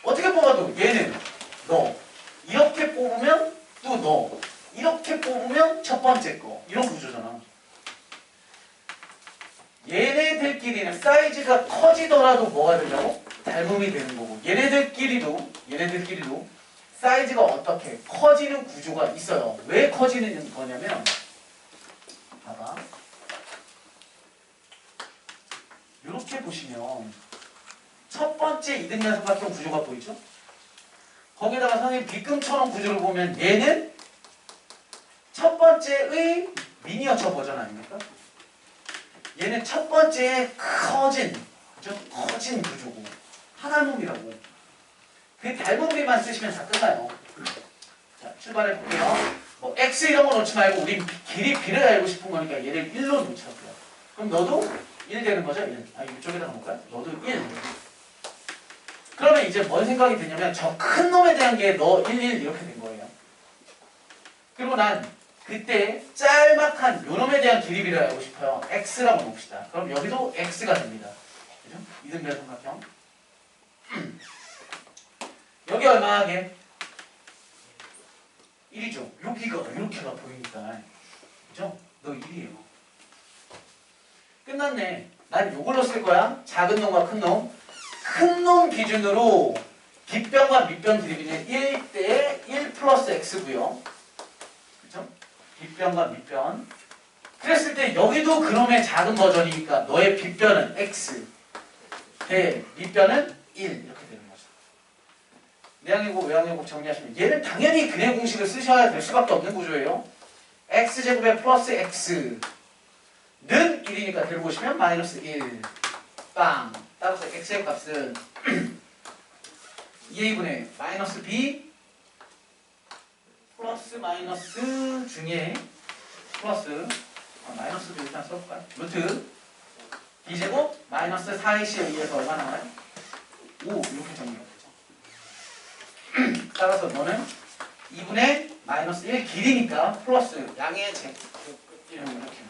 어떻게 뽑아도 얘는 너. 이렇게 뽑으면 또 너. 이렇게 뽑으면 첫 번째 거. 이런 구조잖아. 얘네들끼리는 사이즈가 커지더라도 뭐가 되냐고? 닮음이 되는 거고 얘네들끼리도 사이즈가 어떻게 커지는 구조가 있어요. 왜 커지는 거냐면 봐봐. 이렇게 보시면 첫 번째 이등변 삼각형 구조가 보이죠? 거기다가 선생님 빗금처럼 구조를 보면 얘는 첫 번째의 미니어처 버전 아닙니까? 얘는 첫 번째의 커진 구조고 하나놈이라고. 그 닮은 비만 쓰시면 다 끝나요. 자, 출발해 볼게요. 뭐 x 이런 거 놓지 말고 우리 길이 b를 알고 싶은 거니까 얘를 1로 놓자고요. 그럼 너도 1 되는 거죠? 1. 이쪽에다 놓을까요? 너도 1. 그러면 이제 뭔 생각이 드냐면 저 큰 놈에 대한 게 너 1, 1 이렇게 된 거예요. 그리고 난 그때 짤막한 요놈에 대한 길이비를 알고 싶어요. x라고 놓읍시다. 그럼 여기도 x가 됩니다. 그죠? 이등변 삼각형. 여기 얼마 하게? 1이죠. 여기가 이렇게가 보이니까. 그죠? 너 1이에요. 끝났네. 난 요걸로 쓸 거야. 작은 놈과 큰 놈. 큰 놈 기준으로 빗변과 밑변 길이비는 1대 1 플러스 x고요. 그죠? 빗변과 밑변. 그랬을 때 여기도 그놈의 작은 버전이니까 너의 빗변은 x 대 밑변은 1 이렇게 되는 거죠. 내항해곱 외항해곱 정리하시면 얘는 당연히 근해 공식을 쓰셔야 될 수밖에 없는 구조예요. x제곱에 플러스 x는 1이니까 데리고 오시면 마이너스 1 빵. 따라서 x의 값은 2a분의 마이너스 b 플러스 마이너스 중에 플러스 마이너스도 일단 써볼까요? 루트 b제곱 마이너스 4ac에 의해서 얼마 나와요? 5 이렇게 정리가 되죠. 따라서 너는 2분의 마이너스 1 길이니까 플러스 양의 제곱 이렇게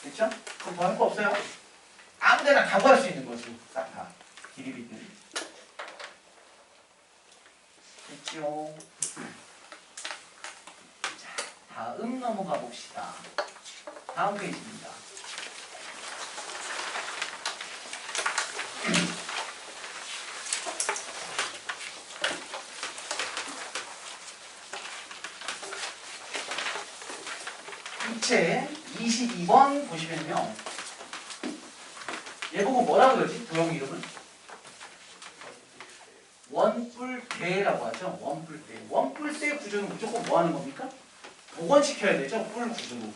됐죠? 그럼 더 할 거 없어요? 아무데나 가구할 수 있는 거지. 싹 다. 길이 비트. 됐죠? 자, 다음 넘어가 봅시다. 다음 페이지입니다. 이체 22번 보시면요. 얘 보고 뭐라 그러지? 도형 이름은? 원뿔대라고 하죠. 원뿔대. 원뿔대 구조는 무조건 뭐 하는 겁니까? 복원시켜야 되죠. 뿔 구조로.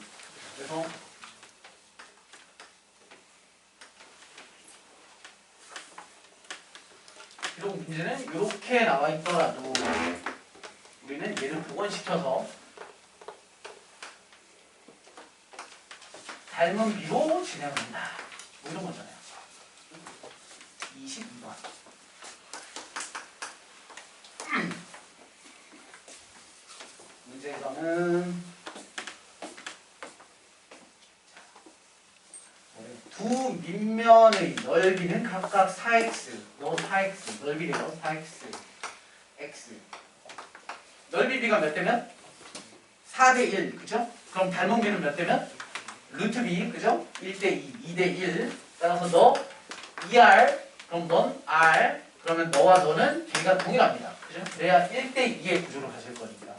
그래서 비록 문제는 이렇게 나와 있더라도 우리는 얘를 복원시켜서 닮은 비로 진행합니다. 뭐 이런 거잖아요. 22번. 문제에서는 두 밑면의 넓이는 각각 4x, 요 4x, 넓이래요. 4x, x. 넓이 b가 몇 대면? 4대 1, 그죠? 그럼 닮은 비는 몇 대면? 루트 b, 그죠? 1대 2, 2대 1. 따라서 너 2r, 그럼 넌 r, 그러면 너와 너는 길이가 동일합니다. 그죠? 그래야 1대 2의 구조로 가실 거니까.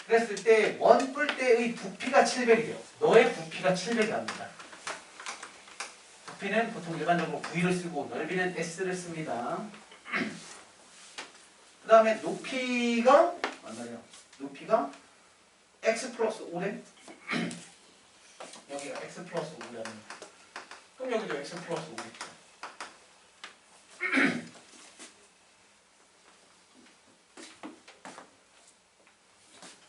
그랬을 때 원뿔대의 부피가 700이래요. 너의 부피가 700이랍니다. 부피는 보통 일반적으로 V를 쓰고 넓이는 S를 씁니다. 그 다음에 높이가 얼마래요? 높이가 X 플러스 5래? 여기가 X 플러스 5래. 그럼 여기도 X 플러스 5겠죠.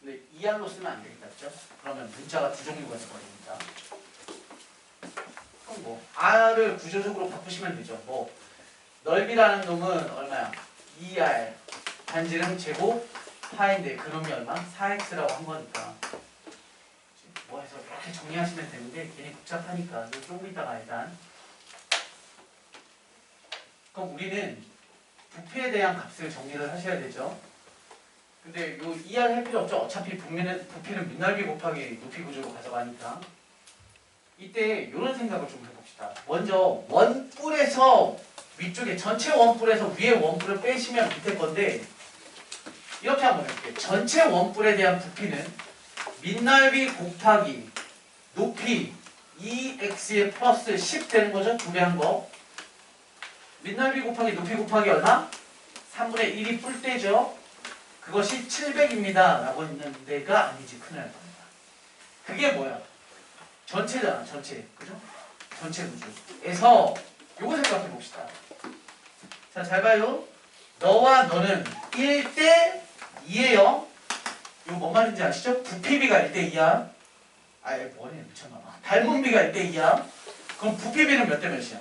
근데 이항로 쓰면 안 되겠다, 그죠? 그러면 문자가 두 종류가 돼버립니다. 그럼 뭐 R을 구조적으로 바꾸시면 되죠. 뭐 넓이라는 놈은 얼마야? 2R 반지름 제곱 파인데 그놈이 얼마? 4X라고 한 거니까 뭐 해서 이렇게 정리하시면 되는데 괜히 복잡하니까 이거 조금 있다가 일단 그럼 우리는 부피에 대한 값을 정리를 하셔야 되죠. 근데 요 이해할 필요 없죠. 어차피 부피는 밑넓이 곱하기 높이 구조로 가져가니까. 이때 이런 생각을 좀 해봅시다. 먼저 원뿔에서 위쪽에 전체 원뿔에서 위에 원뿔을 빼시면 밑에 건데 이렇게 한번 해볼게요. 전체 원뿔에 대한 부피는 밑넓이 곱하기 높이 2x에 플러스 10 되는 거죠. 두 배 한 거. 밑넓이 곱하기 높이 곱하기 얼마? 3분의 1이 뿔대죠. 그것이 700입니다. 라고 있는 데가 아니지. 큰일 날 겁니다. 그게 뭐야? 전체잖아. 전체. 그죠? 전체 구조에서 요거 생각해 봅시다. 자, 잘 봐요. 너와 너는 1대 2예요. 이거 뭔 말인지 아시죠? 부피비가 1대 2야. 아예 뭐래 미쳤나봐. 닮은 비가 1대 2야. 그럼 부피비는 몇 대 몇이야?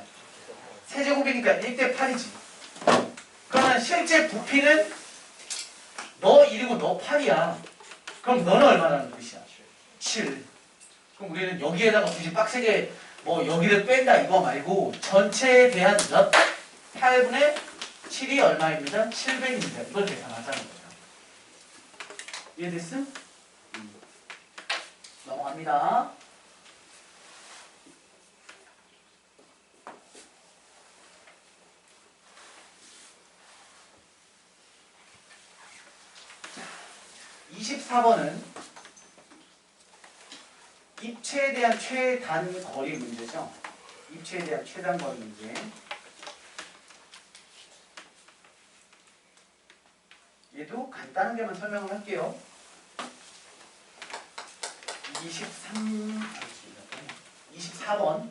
세제곱이니까 1대 8이지. 그러면 실제 부피는 너 1이고 너 8이야. 그럼 너는 얼마라는 뜻이야? 7. 그럼 우리는 여기에다가 굳이 빡세게 뭐 여기를 뺀다 이거 말고 전체에 대한 몇? 8분의 7이 얼마입니다? 700입니다. 이걸 계산하자는 거죠. 이해됐음? 넘어갑니다. 24번은 입체에 대한 최단거리 문제죠. 입체에 대한 최단거리 문제. 얘도 간단하게만 설명을 할게요. 24번.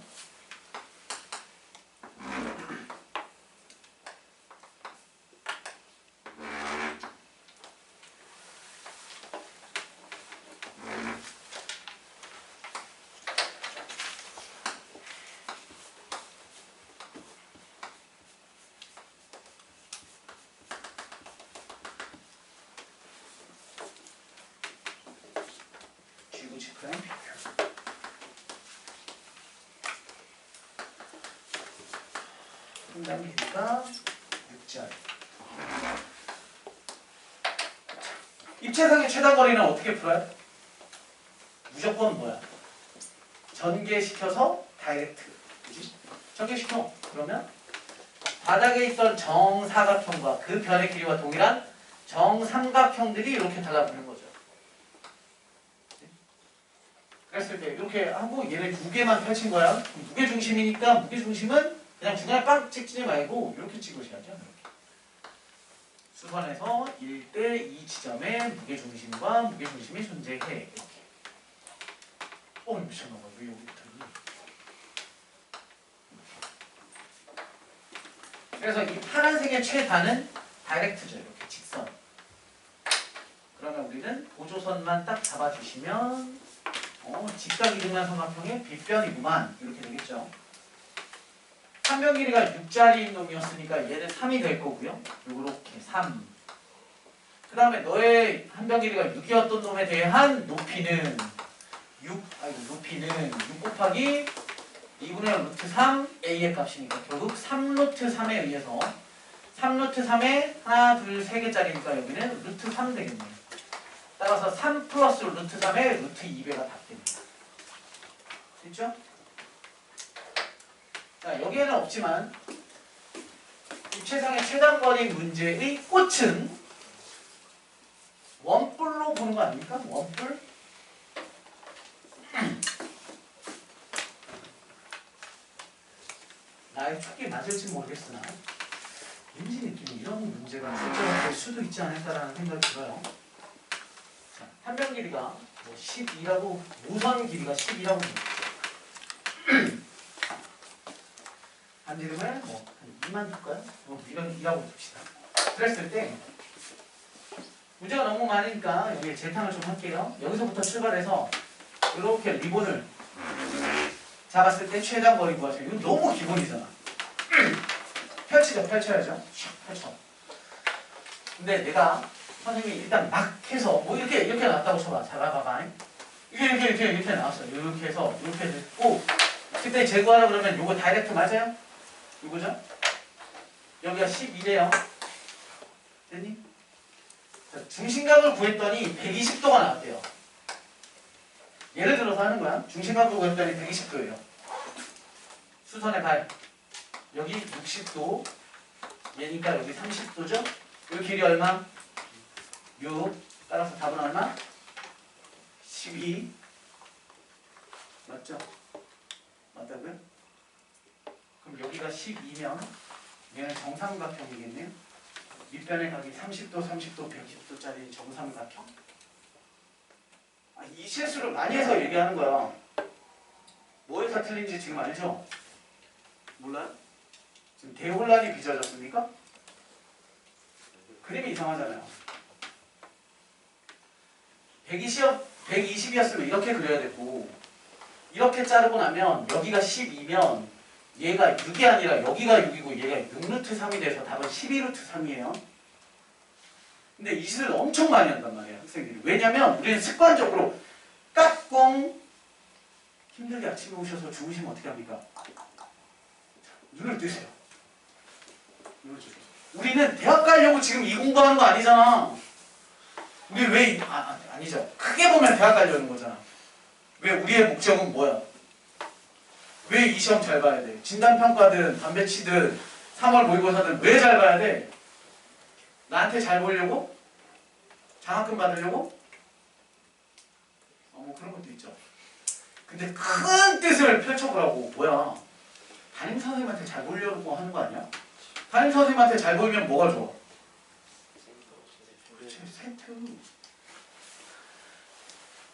지구지표는 비표. 분당 길이가 6자리. 입체상의 최단거리는 어떻게 풀어요? 무조건 뭐야? 전개시켜서 다이렉트. 그치? 전개시켜. 그러면 바닥에 있던 정사각형과 그 변의 길이와 동일한 정삼각형들이 이렇게 달라붙는 거죠. 그랬을 때 이렇게 하고 얘를 두 개만 펼친 거야. 무게중심이니까 무게중심은 그냥 중간에 빵 찍지 말고 이렇게 찍으셔야죠. 이렇게. 수선에서 1대 2 지점에 무게중심과 무게중심이 존재해. 이렇게. 미쳤나봐. 왜 여기부터 있니? 그래서 이 파란색의 최단은 다이렉트죠. 이렇게 직선. 그러면 우리는 보조선만 딱 잡아주시면 직각 이등변 삼각형의 빗변이구만. 이렇게 되겠죠. 한변 길이가 6자리인 놈이었으니까 얘는 3이 될 거고요. 요렇게 3. 그 다음에 너의 한변 길이가 6이었던 놈에 대한 높이는 6 곱하기 2분의 루트 3 a의 값이니까 결국 3 루트 3에 의해서 3 루트 3에 하나, 둘, 3개짜리니까 여기는 루트 3 되겠네요. 따라서 3 플러스 루트 3에 루트 2배가 답됩니다. 됐죠? 자, 여기에는 없지만 입체상의 최단거리 문제의 꽃은 원뿔로 보는 거 아닙니까? 원뿔? 나의 촉이 맞을지 모르겠으나 왠지 느낌이 이런 문제가 출제될 수도 있지 않을까라는 생각이 들어요. 자, 한변 길이가 12라고 무선 길이가 12라고 반지름을 한 2만 줄까요? 2라고 둡시다. 그랬을 때 문제가 너무 많으니까 여기에 재탕을 좀 할게요. 여기서부터 출발해서 이렇게 리본을 잡았을 때 최단 거리 구하세요. 이건 너무 기본이잖아. 펼치죠. 펼쳐야죠. 펼쳐. 근데 내가 선생님이 일단 막 해서 이렇게 나왔다고 쳐봐. 자, 봐봐. 이렇게 나왔어. 이렇게 해서 이렇게 됐고 그때 제거하라 그러면 요거 다이렉트 맞아요? 이거죠? 여기가 12래요. 됐니? 자, 중심각을 구했더니 120도가 나왔대요. 예를 들어서 하는 거야. 중심각을 구했더니 120도예요. 수선의 발. 여기 60도. 얘니까 여기 30도죠? 이 길이 얼마? 6. 따라서 답은 얼마? 12. 맞죠? 맞다고요? 그럼 여기가 12면 얘는 정삼각형이겠네요. 밑변의 각이 30도, 30도, 110도짜리 정삼각형. 이 실수를 많이 해서 얘기하는 거야. 뭐에서 틀린지 지금 알죠? 몰라요? 지금 대혼란이 빚어졌습니까? 그림이 이상하잖아요. 120이었으면 이렇게 그려야 되고 이렇게 자르고 나면 여기가 12면 얘가 6이 아니라 여기가 6이고 얘가 6루트 3이 돼서 답은 12루트 3이에요. 근데 이 짓을 엄청 많이 한단 말이에요, 학생들이. 왜냐면 우리는 습관적으로 깍꿍 힘들게 아침에 오셔서 주무시면 어떻게 합니까? 눈을 뜨세요. 눈을 뜨세요. 우리는 대학 가려고 지금 이 공부하는 거 아니잖아. 우리 왜 아니죠. 크게 보면 대학 가려는 거잖아. 왜 우리의 목적은 뭐야? 왜 이 시험 잘 봐야 돼? 진단평가든 담배치든 3월 모의고사든 왜 잘 봐야 돼? 나한테 잘 보려고? 장학금 받으려고? 뭐 그런 것도 있죠. 근데 큰 뜻을 펼쳐보라고. 뭐야? 담임 선생님한테 잘 보이려고 하는 거 아니야? 담임 선생님한테 잘 보이면 뭐가 좋아? 그렇지, 세트.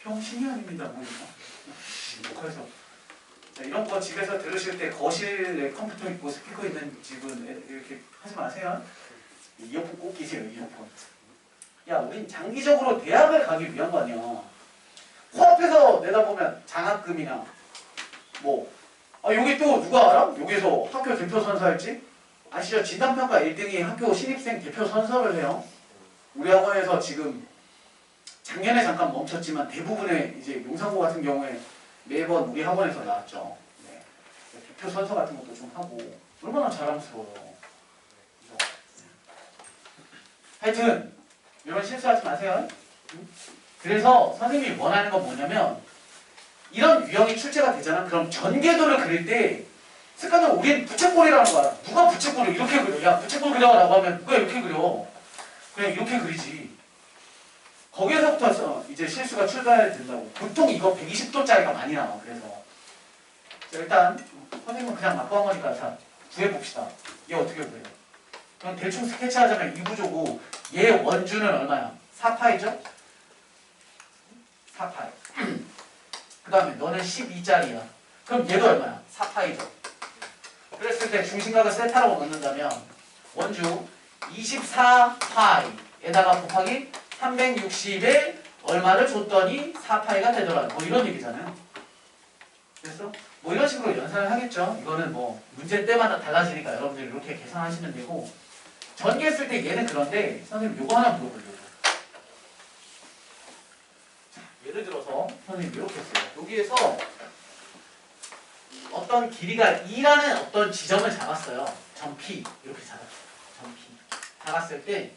병신이 아닙니다. 뭐 이거. 녹화해서. 자, 이런 거 집에서 들으실 때 거실에 컴퓨터 있고 스피커 있는 집은 이렇게 하지 마세요. 이어폰 꼭 끼세요. 이어폰. 야, 우린 장기적으로 대학을 가기 위한 거 아니야. 코앞에서 내다보면 장학금이나 뭐 여기 또 누가 알아? 여기서 학교 대표 선서할지? 아시죠? 진단평가 1등이 학교 신입생 대표 선서를 해요. 우리 학원에서 지금 작년에 잠깐 멈췄지만 대부분의 이제 용산고 같은 경우에 매번 우리 학원에서 나왔죠. 네. 대표 선서 같은 것도 좀 하고 얼마나 자랑스러워요. 그죠? 하여튼 이런 실수하지 마세요. 그래서 선생님이 원하는 건 뭐냐면 이런 유형이 출제가 되잖아. 그럼 전개도를 그릴 때 습관적으로 우리는 부채꼴이라는 거야. 누가 부채꼴을 이렇게 그려? 야, 부채꼴 그려라고 하면 누가 이렇게 그려? 그냥 이렇게 그리지. 거기에서부터 이제 실수가 출발된다고. 보통 이거 120도짜리가 많이 나와. 그래서 자, 일단 선생님은 그냥 맞고 한 거니까 자 구해봅시다. 얘 어떻게 구해요? 그럼 대충 스케치하자면 이 구조고 얘 원주는 얼마야? 4파이죠? 4파이. 그 다음에 너는 12짜리야. 그럼 얘도 얼마야? 4파이죠. 그랬을 때 중심각을 세타라고 넣는다면 원주 24파이에다가 곱하기 360에 얼마를 줬더니 4파이가 되더라. 뭐 이런 얘기잖아요. 그래서 뭐 이런 식으로 연산을 하겠죠. 이거는 뭐 문제 때마다 달라지니까 여러분들이 이렇게 계산하시면 되고 전개했을 때 얘는 그런데 선생님 요거 하나 물어보려고. 자, 예를 들어서 선생님 이렇게 했어요. 여기에서 어떤 길이가 2라는 어떤 지점을 잡았어요. 점 P 이렇게 잡았어요. 점 P 잡았을 때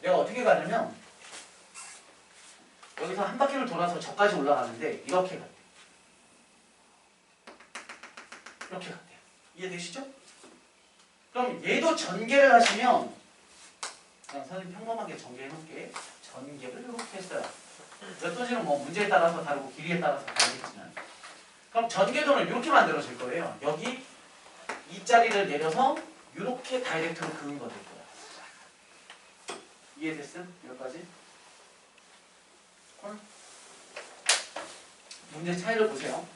내가 어떻게 가냐면 여기서 한 바퀴를 돌아서 저까지 올라가는데 이렇게 갔대요. 이렇게 갔대요. 이해되시죠? 그럼 얘도 전개를 하시면 그냥 선생님 평범하게 전개해놓을게. 전개를 이렇게 했어요. 몇 도지는 뭐 문제에 따라서 다르고 길이에 따라서 다르겠지만 그럼 전개도는 이렇게 만들어질 거예요. 여기 이 자리를 내려서 이렇게 다이렉트로 그은 거 될 거야. 이해됐음? 여기까지? 문제 차이를 보세요.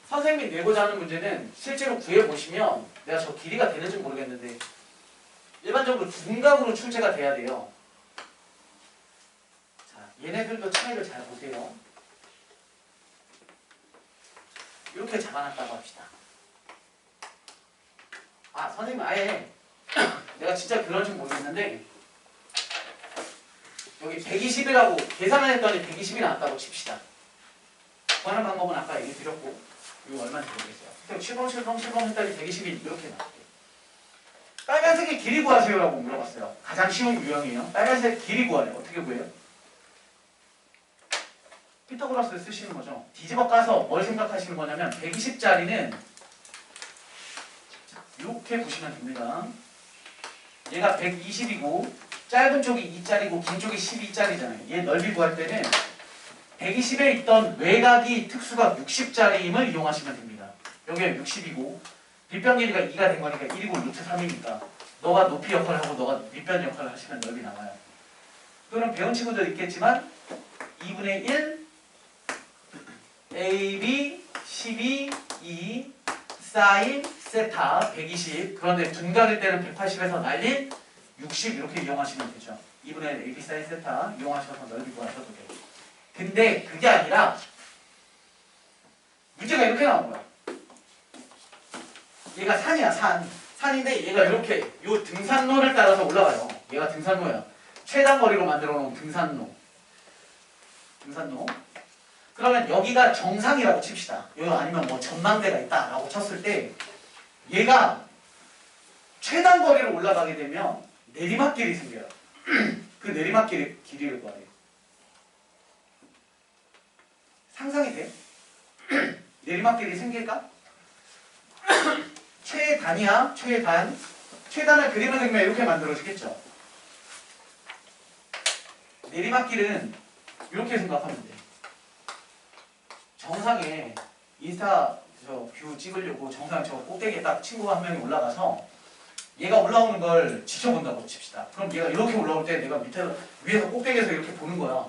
선생님이 내고자 하는 문제는 실제로 구해보시면 내가 저 길이가 되는지 모르겠는데 일반적으로 둔각으로 출제가 돼야 돼요. 자, 얘네들도 차이를 잘 보세요. 이렇게 잡아놨다고 합시다. 아, 선생님 아예 내가 진짜 그런지 모르겠는데 여기 120이라고 계산을 했더니 120이 나왔다고 칩시다. 구하는 방법은 아까 얘기 드렸고 이거 얼마인지 모르겠어요. 7번 했더니 120이 이렇게 나왔대요. 빨간색의 길이 구하세요라고 물어봤어요. 가장 쉬운 유형이에요. 빨간색 길이 구하래. 어떻게 구해요? 피타고라스 쓰시는 거죠. 뒤집어 까서 뭘 생각하시는 거냐면 120짜리는 이렇게 보시면 됩니다. 얘가 120이고 짧은 쪽이 2짜리고 긴 쪽이 12짜리잖아요. 얘 넓이 구할 때는 120에 있던 외곽이 특수가 60짜리임을 이용하시면 됩니다. 여기가 60이고 빗변 길이가 2가 된 거니까 1이고 루트 3이니까 너가 높이 역할을 하고 너가 밑변 역할을 하시면 넓이 나와요. 또는 배운 친구들 있겠지만 2분의 1 AB 12 2 사인 세타 120 그런데 둔각일 때는 180에서 날린 60 이렇게 이용하시면 되죠. 2분의 1 AB 사인 세타 이용하셔서 넓이 구하셔도 돼요. 근데 그게 아니라 문제가 이렇게 나온 거야. 얘가 산이야 산. 산인데 얘가 이렇게 요 등산로를 따라서 올라가요. 얘가 등산로야. 최단 거리로 만들어 놓은 등산로. 등산로. 그러면 여기가 정상이라고 칩시다. 여기 아니면 뭐 전망대가 있다라고 쳤을 때 얘가 최단 거리로 올라가게 되면 내리막길이 생겨요. 그 내리막길의 길이를 구하래요. 상상이 돼? 내리막길이 생길까? 최단이야, 최단. 최단을 그림을 그리면 이렇게 만들어지겠죠. 내리막길은 이렇게 생각하면 돼. 정상에 인스타 뷰 찍으려고 정상 저 꼭대기에 딱 친구가 한 명이 올라가서 얘가 올라오는 걸 지켜본다고 칩시다. 그럼 얘가 이렇게 올라올 때 내가 위에서 꼭대기에서 이렇게 보는 거야.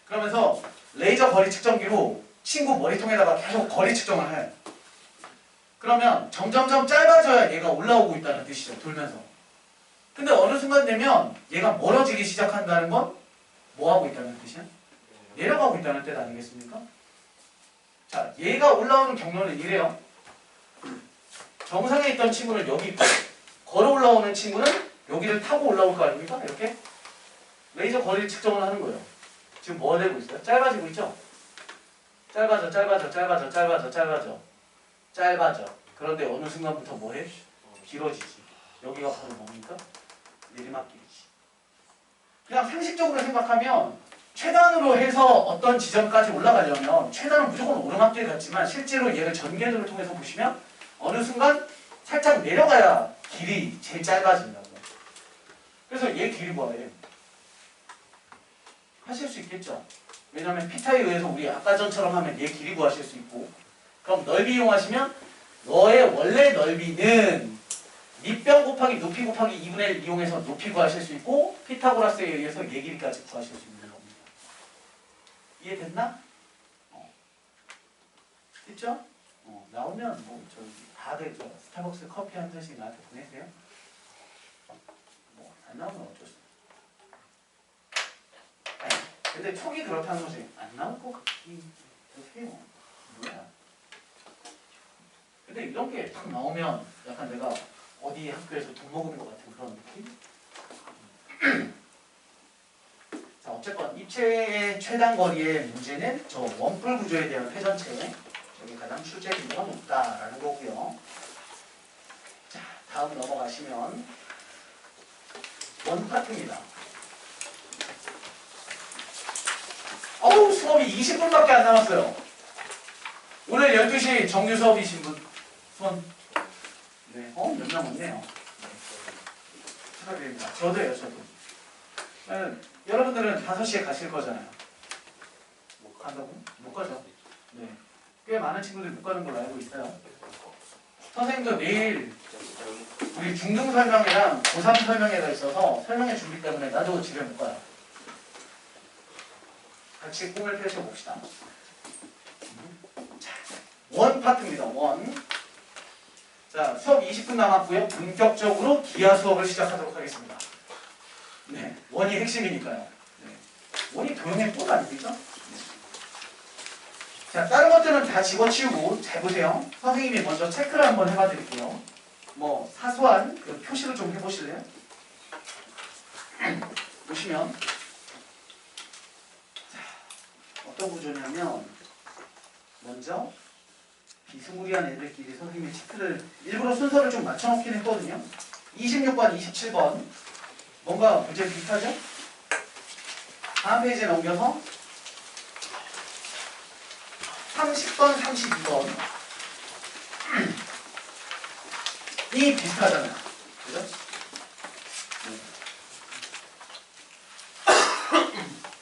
그러면서 레이저 거리 측정기로 친구 머리통에다가 계속 거리 측정을 해. 그러면 점점점 짧아져야 얘가 올라오고 있다는 뜻이죠. 돌면서. 근데 어느 순간 되면 얘가 멀어지기 시작한다는 건 뭐 하고 있다는 뜻이야? 내려가고 있다는 뜻 아니겠습니까? 자, 얘가 올라오는 경로는 이래요. 정상에 있던 친구는 여기 있고 걸어 올라오는 친구는 여기를 타고 올라올 거 아닙니까? 이렇게 레이저 거리 측정을 하는 거예요. 지금 뭐 되고 있어요? 짧아지고 있죠? 짧아져. 그런데 어느 순간부터 뭐해? 길어지지. 여기가 바로 뭡니까? 내리막길이지. 그냥 상식적으로 생각하면 최단으로 해서 어떤 지점까지 올라가려면 최단은 무조건 오르막길 같지만 실제로 얘를 전개도를 통해서 보시면 어느 순간 살짝 내려가야 길이 제일 짧아진다고. 그래서 얘 길이 뭐예요? 하실 수 있겠죠? 왜냐하면 피타에 의해서 우리 아까 전처럼 하면 얘 길이 구하실 수 있고 그럼 넓이 이용하시면 너의 원래 넓이는 밑변 곱하기 높이 곱하기 2분의 1 이용해서 높이 구하실 수 있고 피타고라스에 의해서 얘 길이까지 구하실 수 있는 겁니다. 이해됐나? 됐죠? 나오면 뭐 저기 다들 스타벅스 커피 한 잔씩 나한테 보내세요. 뭐 안 나오면 어쩔 수 없어. 근데 촉이 그렇다는 거지. 안 나올 것 같긴 해요. 뭐야? 근데 이런 게 딱 나오면 약간 내가 어디 학교에서 돈 먹은 것 같은 그런 느낌? 자, 어쨌건 입체의 최단 거리의 문제는 저 원뿔 구조에 대한 회전체 저게 가장 출제 빈도가 높다라는 거고요. 자, 다음 넘어가시면 원 파트입니다. 어우, 수업이 20분밖에 안 남았어요. 오늘 12시 정규 수업이신 분 손. 네, 몇 명 없네요. 네. 축하드립니다. 저도요, 저도. 여러분들은 5시에 가실 거잖아요. 못 간다고? 못 가죠. 네. 꽤 많은 친구들이 못 가는 걸로 알고 있어요. 선생님도 내일 우리 중등 설명이랑 고3 설명회가 있어서 설명회 준비 때문에 나도 집에 못 가요. 같이 꿈을 펼쳐봅시다. 자, 원 파트입니다. 원. 자, 수업 20분 남았고요. 본격적으로 기하 수업을 시작하도록 하겠습니다. 네, 원이 핵심이니까요. 네. 원이 도형의 꽃 아니겠죠? 네. 자, 다른 것들은 다 집어치우고 잘 보세요. 선생님이 먼저 체크를 한번 해봐 드릴게요. 뭐 사소한 그 표시를 좀 해보실래요? 보시면 자, 어떤 구조냐면 먼저 비스무리한 애들끼리 선생님이 체크를 일부러 순서를 좀 맞춰놓긴 했거든요. 26번, 27번 뭔가 문제 비슷하죠? 다음 페이지에 넘겨서 30번, 32번 이 비슷하잖아요. 그죠?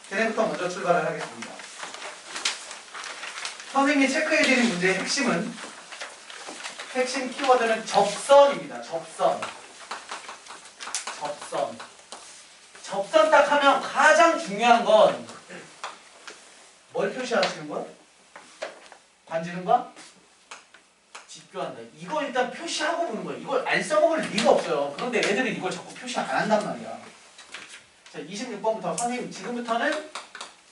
걔네부터 먼저 출발을 하겠습니다. 선생님이 체크해드린 문제의 핵심 키워드는 접선입니다. 접선. 접선 딱 하면 가장 중요한 건 뭘 표시하시는 거야? 반지름과 직교한다. 이거 일단 표시하고 보는 거예요. 이걸 안 써먹을 리가 없어요. 그런데 애들은 이걸 자꾸 표시 안 한단 말이야. 자, 26번부터 선생님 지금부터는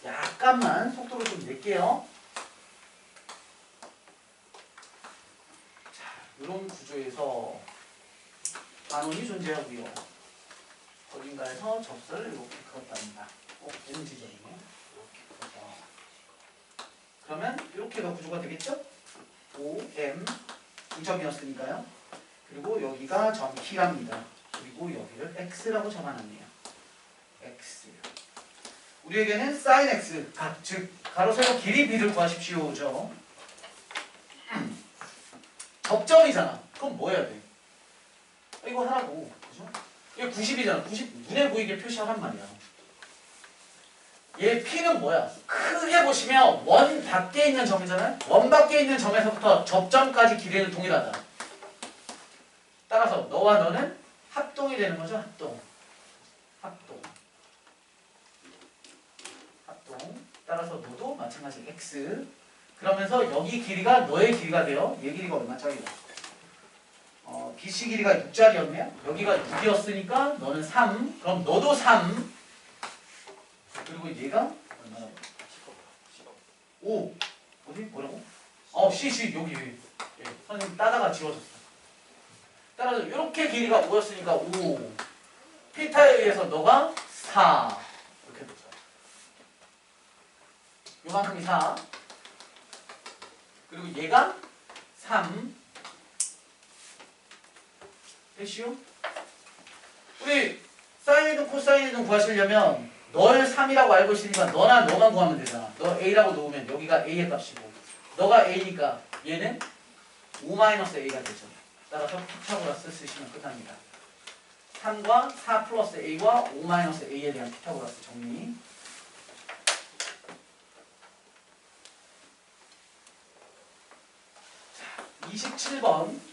약간만 속도를 좀 낼게요. 자, 이런 구조에서 반원이 존재하고요. 어딘가에서 접선을 이렇게 그었답니다. 이런 지점이네. 그러면 이렇게가 구조가 되겠죠? OM 두 점이었으니까요. 그리고 여기가 점 T랍니다. 그리고 여기를 X라고 적어놨네요. X. 우리에게는 sin X, 즉 가로 세로 길이 B를 구하십시오죠. 접점이잖아. 그럼 뭐 해야 돼? 이거 하라고. 그죠? 이게 90이잖아. 90 눈에 보이게 표시하란 말이야. 얘 P는 뭐야? 크게 보시면 원 밖에 있는 점이잖아요? 원 밖에 있는 점에서부터 접점까지 길이는 동일하다. 따라서 너와 너는 합동이 되는 거죠. 합동. 따라서 너도 마찬가지 x. 그러면서 여기 길이가 너의 길이가 돼요. 얘 길이가 얼마짜리야? BC 길이가 6짜리였네요. 여기가 6이었으니까 너는 3. 그럼 너도 3. 그리고 얘가 얼마나? 5. 어디? 뭐라고? C 여기. 예, 선생님 따다가 지워졌어. 따라서 이렇게 길이가 5였으니까 5. 피타에 의해서 너가 4. 이렇게 됐어. 요만큼이 4. 그리고 얘가 3. 됐슈? 우리 사인이든 코사인이든 구하시려면 널 3이라고 알고 있으니까 너나 너만 구하면 되잖아. 너 A라고 놓으면 여기가 A의 값이고 너가 A니까 얘는 5-A가 되죠. 따라서 피타고라스 쓰시면 끝납니다. 3과 4 플러스 A와 5-A에 대한 피타고라스 정리. 자, 27번.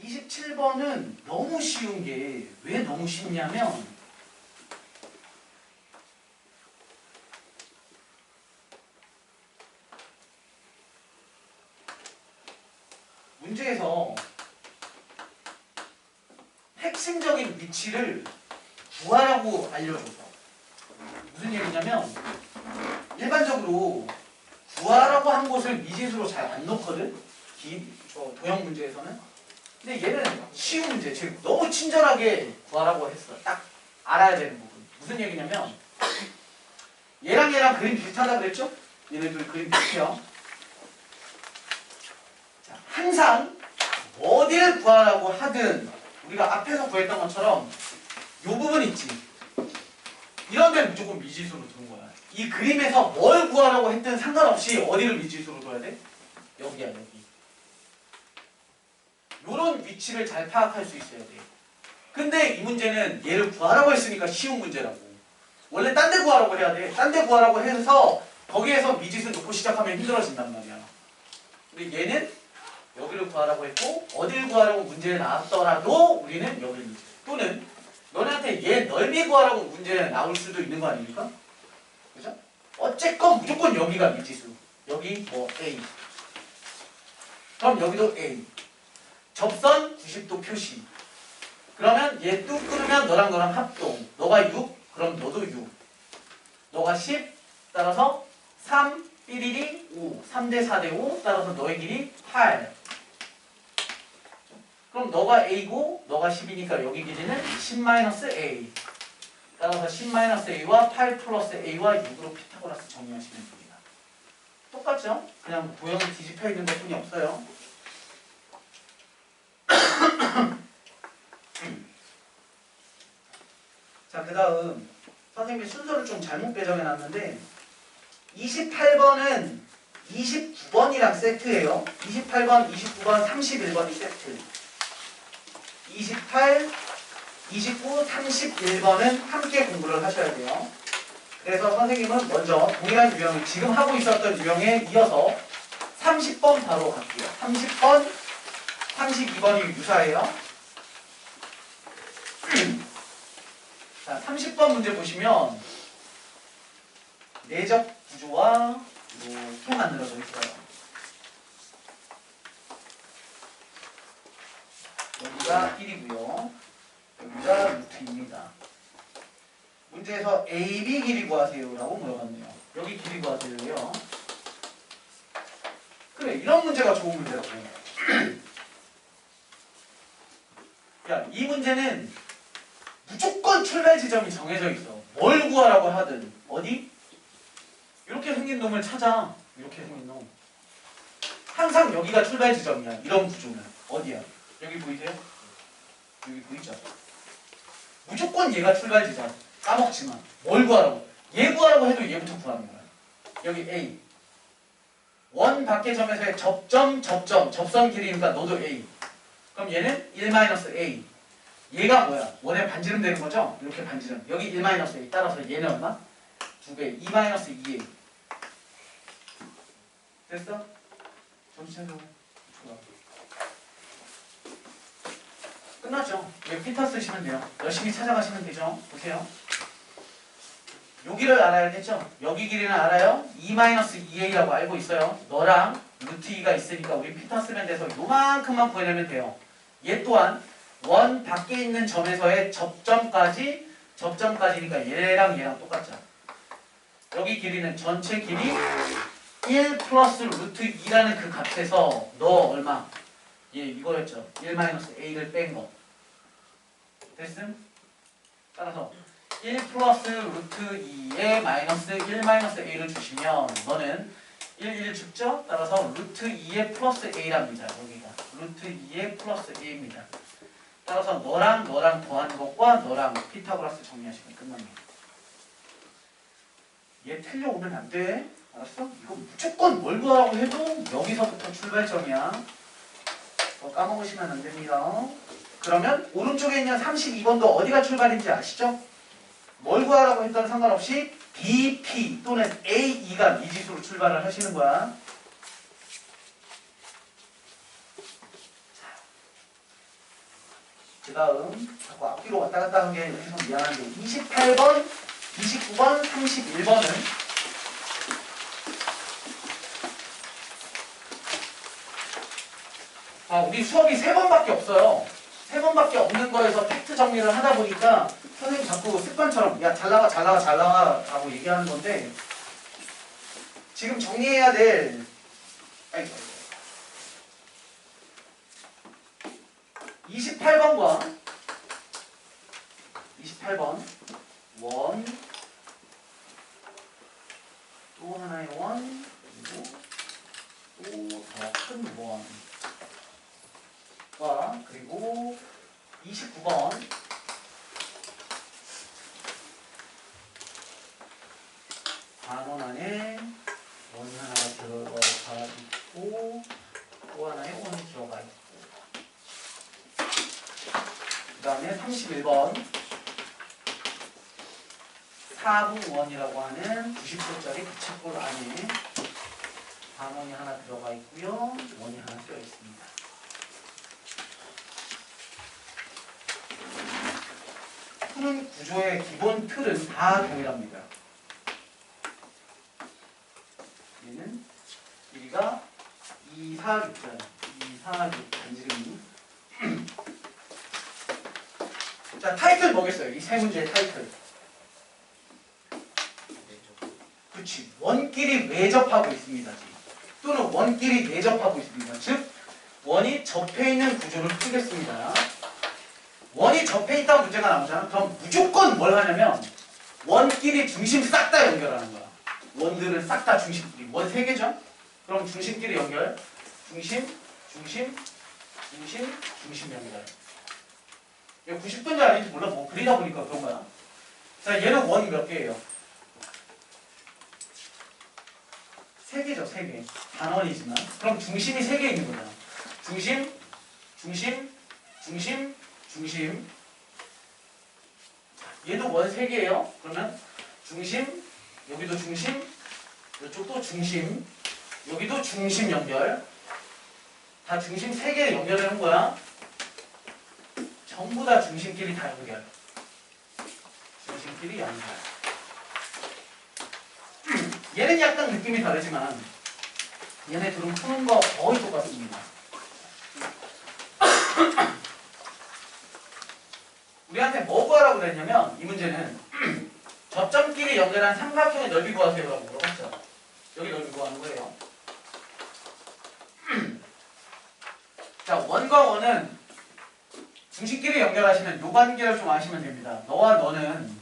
27번은 너무 쉬운 게 왜 너무 쉽냐면 문제에서 핵심적인 위치를 구하라고 알려줘서 무슨 얘기냐면 일반적으로 구하라고 한 곳을 미지수로 잘 안 놓거든? 저 도형 문제에서는. 근데 얘는 쉬운 문제, 즉 너무 친절하게 구하라고 했어. 딱 알아야 되는 부분. 무슨 얘기냐면 얘랑 그림 비슷하다 그랬죠? 얘네들 그림 비슷해요. 자, 항상 어디를 구하라고 하든 우리가 앞에서 구했던 것처럼 이 부분 있지. 이런 데는 무조건 미지수로 두는 거야. 이 그림에서 뭘 구하라고 했든 상관없이 어디를 미지수로 둬야 돼? 여기야, 여기. 요런 위치를 잘 파악할 수 있어야 돼. 근데 이 문제는 얘를 구하라고 했으니까 쉬운 문제라고. 원래 딴 데 구하라고 해야 돼. 딴 데 구하라고 해서 거기에서 미지수 놓고 시작하면 힘들어진단 말이야. 근데 얘는 여기를 구하라고 했고 어딜 구하라고 문제에 나왔더라도 우리는 여기를 미지수. 또는 너네한테 얘 넓이 구하라고 문제에 나올 수도 있는 거 아닙니까? 그죠? 어쨌건 무조건 여기가 미지수. 여기 뭐 A. 그럼 여기도 A. 접선 90도 표시. 그러면 얘 뚝 끊으면 너랑 합동. 너가 6, 그럼 너도 6. 너가 10, 따라서 3, 삐리리 5. 3대 4대 5, 따라서 너의 길이 8. 그럼 너가 A고 너가 10이니까 여기 길이는 10-A. 따라서 10-A와 8 플러스 A와 6으로 피타고라스 정리하시면 됩니다. 똑같죠? 그냥 도형이 뒤집혀 있는 것 뿐이 없어요. 자, 그 다음 선생님이 순서를 좀 잘못 배정해 놨는데 28번은 29번이랑 세트예요. 28번, 29번, 31번이 세트. 28, 29, 31번은 함께 공부를 하셔야 돼요. 그래서 선생님은 먼저 동일한 유형, 지금 하고 있었던 유형에 이어서 30번 바로 갈게요. 30번, 32번이 유사해요. 자, 30번 문제 보시면 내적 구조와 이렇게 만들어져 있어요. 여기가 1이고요. 여기가 루트입니다. 문제에서 AB 길이 구하세요 라고 물어봤네요. 여기 길이 구하세요요. 그래, 이런 문제가 좋은 문제라고. 야, 이 문제는 무조건 출발 지점이 정해져 있어. 뭘 구하라고 하든. 어디? 이렇게 생긴 놈을 찾아. 이렇게 생긴 놈. 항상 여기가 출발 지점이야. 이런 구조는. 어디야? 여기 보이세요? 여기 보이죠? 무조건 얘가 출발 지점. 까먹지 마. 뭘 구하라고? 얘 구하라고 해도 얘부터 구하는 거야. 여기 A. 원 밖의 점에서의 접점, 접선 길이니까 너도 A. 그럼 얘는 1-A. 얘가 뭐야? 원의 반지름 되는 거죠? 이렇게 반지름. 여기 1-a. 따라서 얘는 얼마? 2배. 2-2a. 됐어? 정신 차려. 좋아. 끝났죠? 여기 피터 쓰시면 돼요. 열심히 찾아가시면 되죠? 보세요. 여기를 알아야겠죠? 여기 길이는 알아요? 2-2a라고 알고 있어요. 너랑 루트 2가 있으니까 우리 피터 쓰면 돼서 요만큼만 구해내면 돼요. 얘 또한 원 밖에 있는 점에서의 접점까지니까 얘랑 똑같죠. 여기 길이는 전체 길이 1 플러스 루트 2라는 그 값에서 너 얼마? 예, 이거였죠. 1-a를 뺀 거. 됐음? 따라서 1 플러스 루트 2에 마이너스 1-a를 주시면 너는 1 죽죠? 따라서 루트 2에 플러스 a랍니다. 여기가 루트 2에 플러스 a입니다. 따라서 너랑 더하는 것과 너랑 피타고라스 정리하시면 끝납니다. 얘 틀려오면 안 돼. 알았어? 이거 무조건 뭘 구하라고 해도 여기서부터 출발점이야. 더 까먹으시면 안 됩니다. 그러면 오른쪽에 있는 32번도 어디가 출발인지 아시죠? 뭘 구하라고 했던 상관없이 BP 또는 AE가 미지수로 출발을 하시는 거야. 그 다음 자꾸 앞뒤로 왔다 갔다 하는 게 여기서 미안한데 28번, 29번, 31번은 우리 수업이 3번밖에 없어요. 3번밖에 없는 거에서 팩트 정리를 하다 보니까 선생님 자꾸 습관처럼 야 잘 나와 라고 얘기하는 건데 지금 정리해야 될 28번과 28번 원 또 하나의 원 그리고 또 더 큰 원과 그리고 29번 반원 안에 원 하나가 들어가 있고 또 하나의 원이 들어가 있고 그 다음에 31번 4분원이라고 하는 90도짜리 부채꼴 안에 반원이 하나 들어가 있고요. 원이 하나 쓰여 있습니다. 푸는 구조의 기본 틀은 다 동일합니다. 얘는 길이가 2, 4, 6잖아요. 2, 4, 6 반지름이. 자, 타이틀 뭐겠어요? 이 세 문제의 타이틀. 그렇지. 원끼리 외접하고 있습니다. 또는 원끼리 내접하고 있습니다. 즉, 원이 접해 있는 구조를 풀겠습니다. 원이 접해 있다고 문제가 나오잖아. 그럼 무조건 뭘 하냐면 원끼리 중심 싹 다 연결하는 거야. 원들은 싹 다 중심끼리. 원 3개죠? 그럼 중심끼리 연결. 중심 연결. 이거 90도인지 아닌지 몰라. 뭐 그리다 보니까 그런 거야. 자, 얘는 원이 몇 개예요? 3개죠, 3개. 단원이지만. 그럼 중심이 3개 있는 거잖아. 중심. 얘도 원 3개예요. 그러면 중심, 여기도 중심, 이쪽도 중심, 여기도 중심 연결. 다 중심 3개 연결되는 거야. 전부 다 중심끼리 다 연결. 중심끼리 연결. 얘는 약간 느낌이 다르지만 얘네 둘은 푸는 거 거의 똑같습니다. 우리한테 뭐 구하라고 그랬냐면 이 문제는 접점끼리 연결한 삼각형의 넓이 구하세요라고 물어봤죠. 여기 넓이 구하는 거예요. 자, 원과 원은 중심끼리 연결하시면 요 관계를 좀 아시면 됩니다. 너와 너는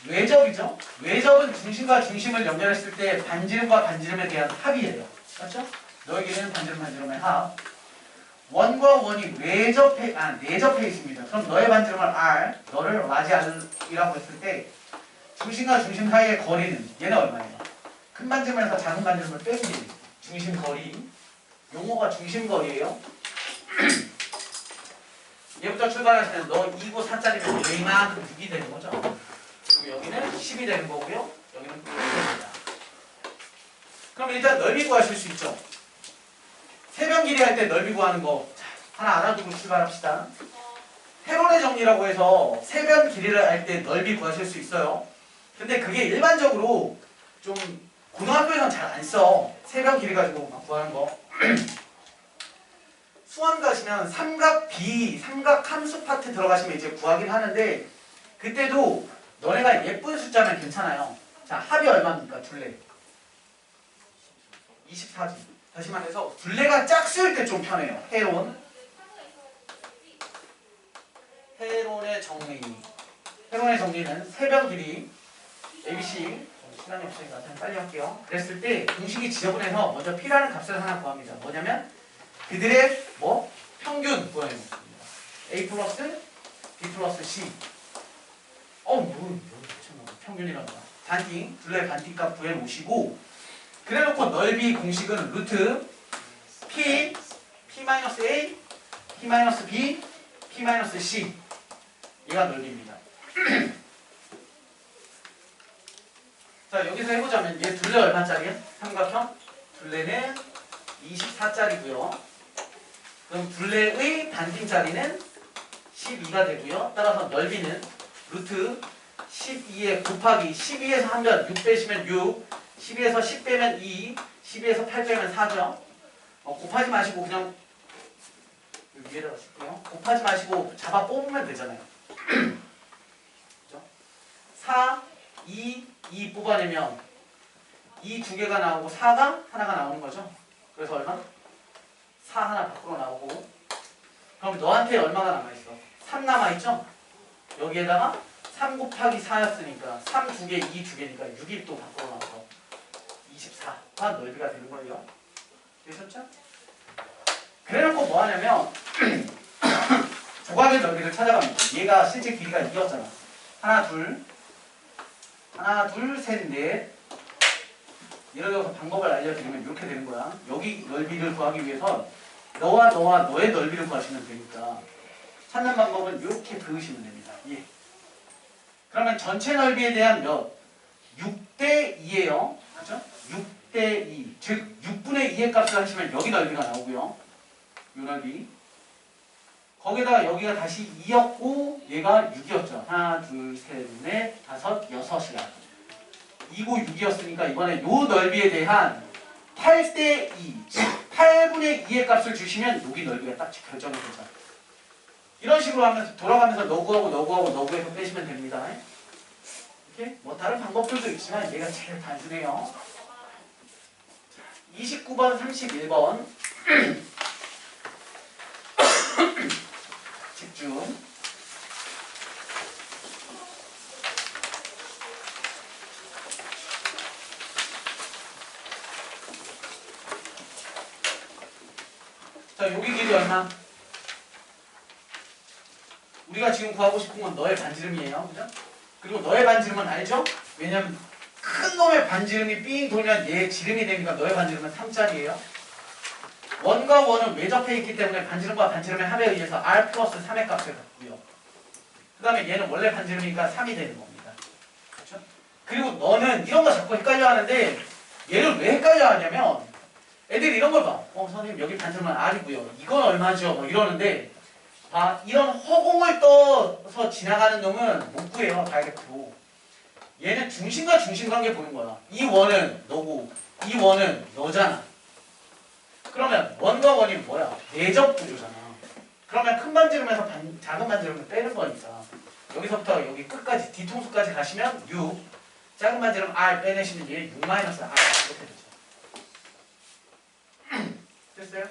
외접이죠? 외접은 중심과 중심을 연결했을 때 반지름과 반지름에 대한 합이에요. 맞죠? 너에게는 반지름의 합. 원과 원이 내접해 있습니다. 그럼 너의 반지름을 R, 너를 맞이 R이라고 했을 때 중심과 중심 사이의 거리는 얘는 얼마예요? 큰 반지름에서 작은 반지름을 빼기 중심 거리. 용어가 중심 거리예요. 얘부터 출발하시면 너 2고 4짜리면 얘만큼 6이 되는 거죠. 그리고 여기는 10이 되는 거고요. 여기는 9이 됩니다. 그럼 일단 넓이 구하실 수 있죠. 세변 길이 할 때 넓이 구하는 거 하나 알아두고 출발합시다. 헤론의 정리라고 해서 세변 길이를 할 때 넓이 구하실 수 있어요. 근데 그게 일반적으로 좀 고등학교에서는 잘 안 써. 세변 길이 가지고 막 구하는 거. 수원 가시면 삼각 B, 삼각 함수 파트 들어가시면 이제 구하긴 하는데 그때도 너네가 예쁜 숫자면 괜찮아요. 자, 합이 얼마입니까? 둘레. 24지. 다시 말해서 둘레가 짝수일 때 좀 편해요. 헤론. 헤론의 정리. 헤론의 정리는 세변 길이 ABC. 시간이 없으니까 그냥 빨리 할게요. 그랬을 때 공식이 지저분해서 먼저 필요한 값을 하나 구합니다. 뭐냐면 그들의 뭐? 평균 구해놓습니다. A 플러스 B 플러스 C. 평균이라고. 반띵, 둘레 반띵값 구해놓으시고 그래놓고 넓이 공식은 루트 P, P-A, P-B, P-C. 얘가 넓이입니다. 자, 여기서 해보자면 얘 둘레 얼마짜리야? 삼각형? 둘레는 24짜리고요. 그럼 둘레의 반띵짜리는 12가 되고요. 따라서 넓이는 루트 12에 곱하기 12에서 하면 6 빼시면 6, 12에서 10 빼면 2, 12에서 8 빼면 4죠. 곱하지 마시고 그냥 여기 위에다가 쓸게요. 곱하지 마시고 잡아 뽑으면 되잖아요. 그죠? 4, 2 뽑아내면 2 두 개가 나오고 4가 하나가 나오는 거죠. 그래서 얼마? 4 하나 밖으로 나오고 그럼 너한테 얼마가 남아있어? 3 남아있죠? 여기에다가 3 곱하기 4였으니까 3 두 개, 2 두 개니까 6이 또 밖으로 나와서 24가 넓이가 되는 거예요. 되셨죠? 그래놓고 뭐 하냐면 조각의 넓이를 찾아갑니다. 얘가 실제 길이가 2였잖아. 하나, 둘, 셋, 넷. 예를 들어서 방법을 알려드리면 이렇게 되는 거야. 여기 넓이를 구하기 위해서 너와 너의 넓이를 구하시면 되니까 찾는 방법은 이렇게 그으시면 됩니다. 예. 그러면 전체 넓이에 대한 몇? 6대 2예요. 그죠? 6대 2. 즉 6분의 2의 값을 하시면 여기 넓이가 나오고요. 이 넓이. 거기다가 여기가 다시 2였고 얘가 6이었죠. 하나, 둘, 셋, 넷, 다섯, 여섯이야. 2고 6이었으니까 이번에 요 넓이에 대한 8대 2, 8분의 2의 값을 주시면 여기 넓이가 딱 결정이 되죠. 이런 식으로 하면서 돌아가면서 너구하고 빼시면 됩니다. 이렇게 뭐 다른 방법들도 있지만 얘가 제일 단순해요. 29번, 31번 집중. 자, 여기 길이 얼마? 우리가 지금 구하고 싶은 건 너의 반지름이에요. 그죠? 그리고 너의 반지름은 알죠? 왜냐면 큰 놈의 반지름이 삥 돌면 얘 지름이 되니까 너의 반지름은 3짜리예요. 원과 원은 외접해 있기 때문에 반지름과 반지름의 합에 의해서 r 플러스 3의 값을 갖고요. 그 다음에 얘는 원래 반지름이니까 3이 되는 겁니다. 그렇죠? 그리고 너는 이런 거 자꾸 헷갈려 하는데 얘를 왜 헷갈려 하냐면 애들이 이런 걸 봐. 선생님 여기 반지름은 r이고요. 이건 얼마죠? 뭐 이러는데 이런 허공을 떠서 지나가는 놈은 못 구해요. 다이렉트로. 얘는 중심과 중심 관계 보는 거야. 이 원은 너고 이 원은 너잖아. 그러면 원과 원이 뭐야? 내접 구조잖아. 그러면 큰 반지름에서 작은 반지름을 빼는 거니까 여기서부터 여기 끝까지 뒤통수까지 가시면 6, 작은 반지름 r 빼내시면 얘 6 마이너스 r 이렇게 되죠. 됐어요?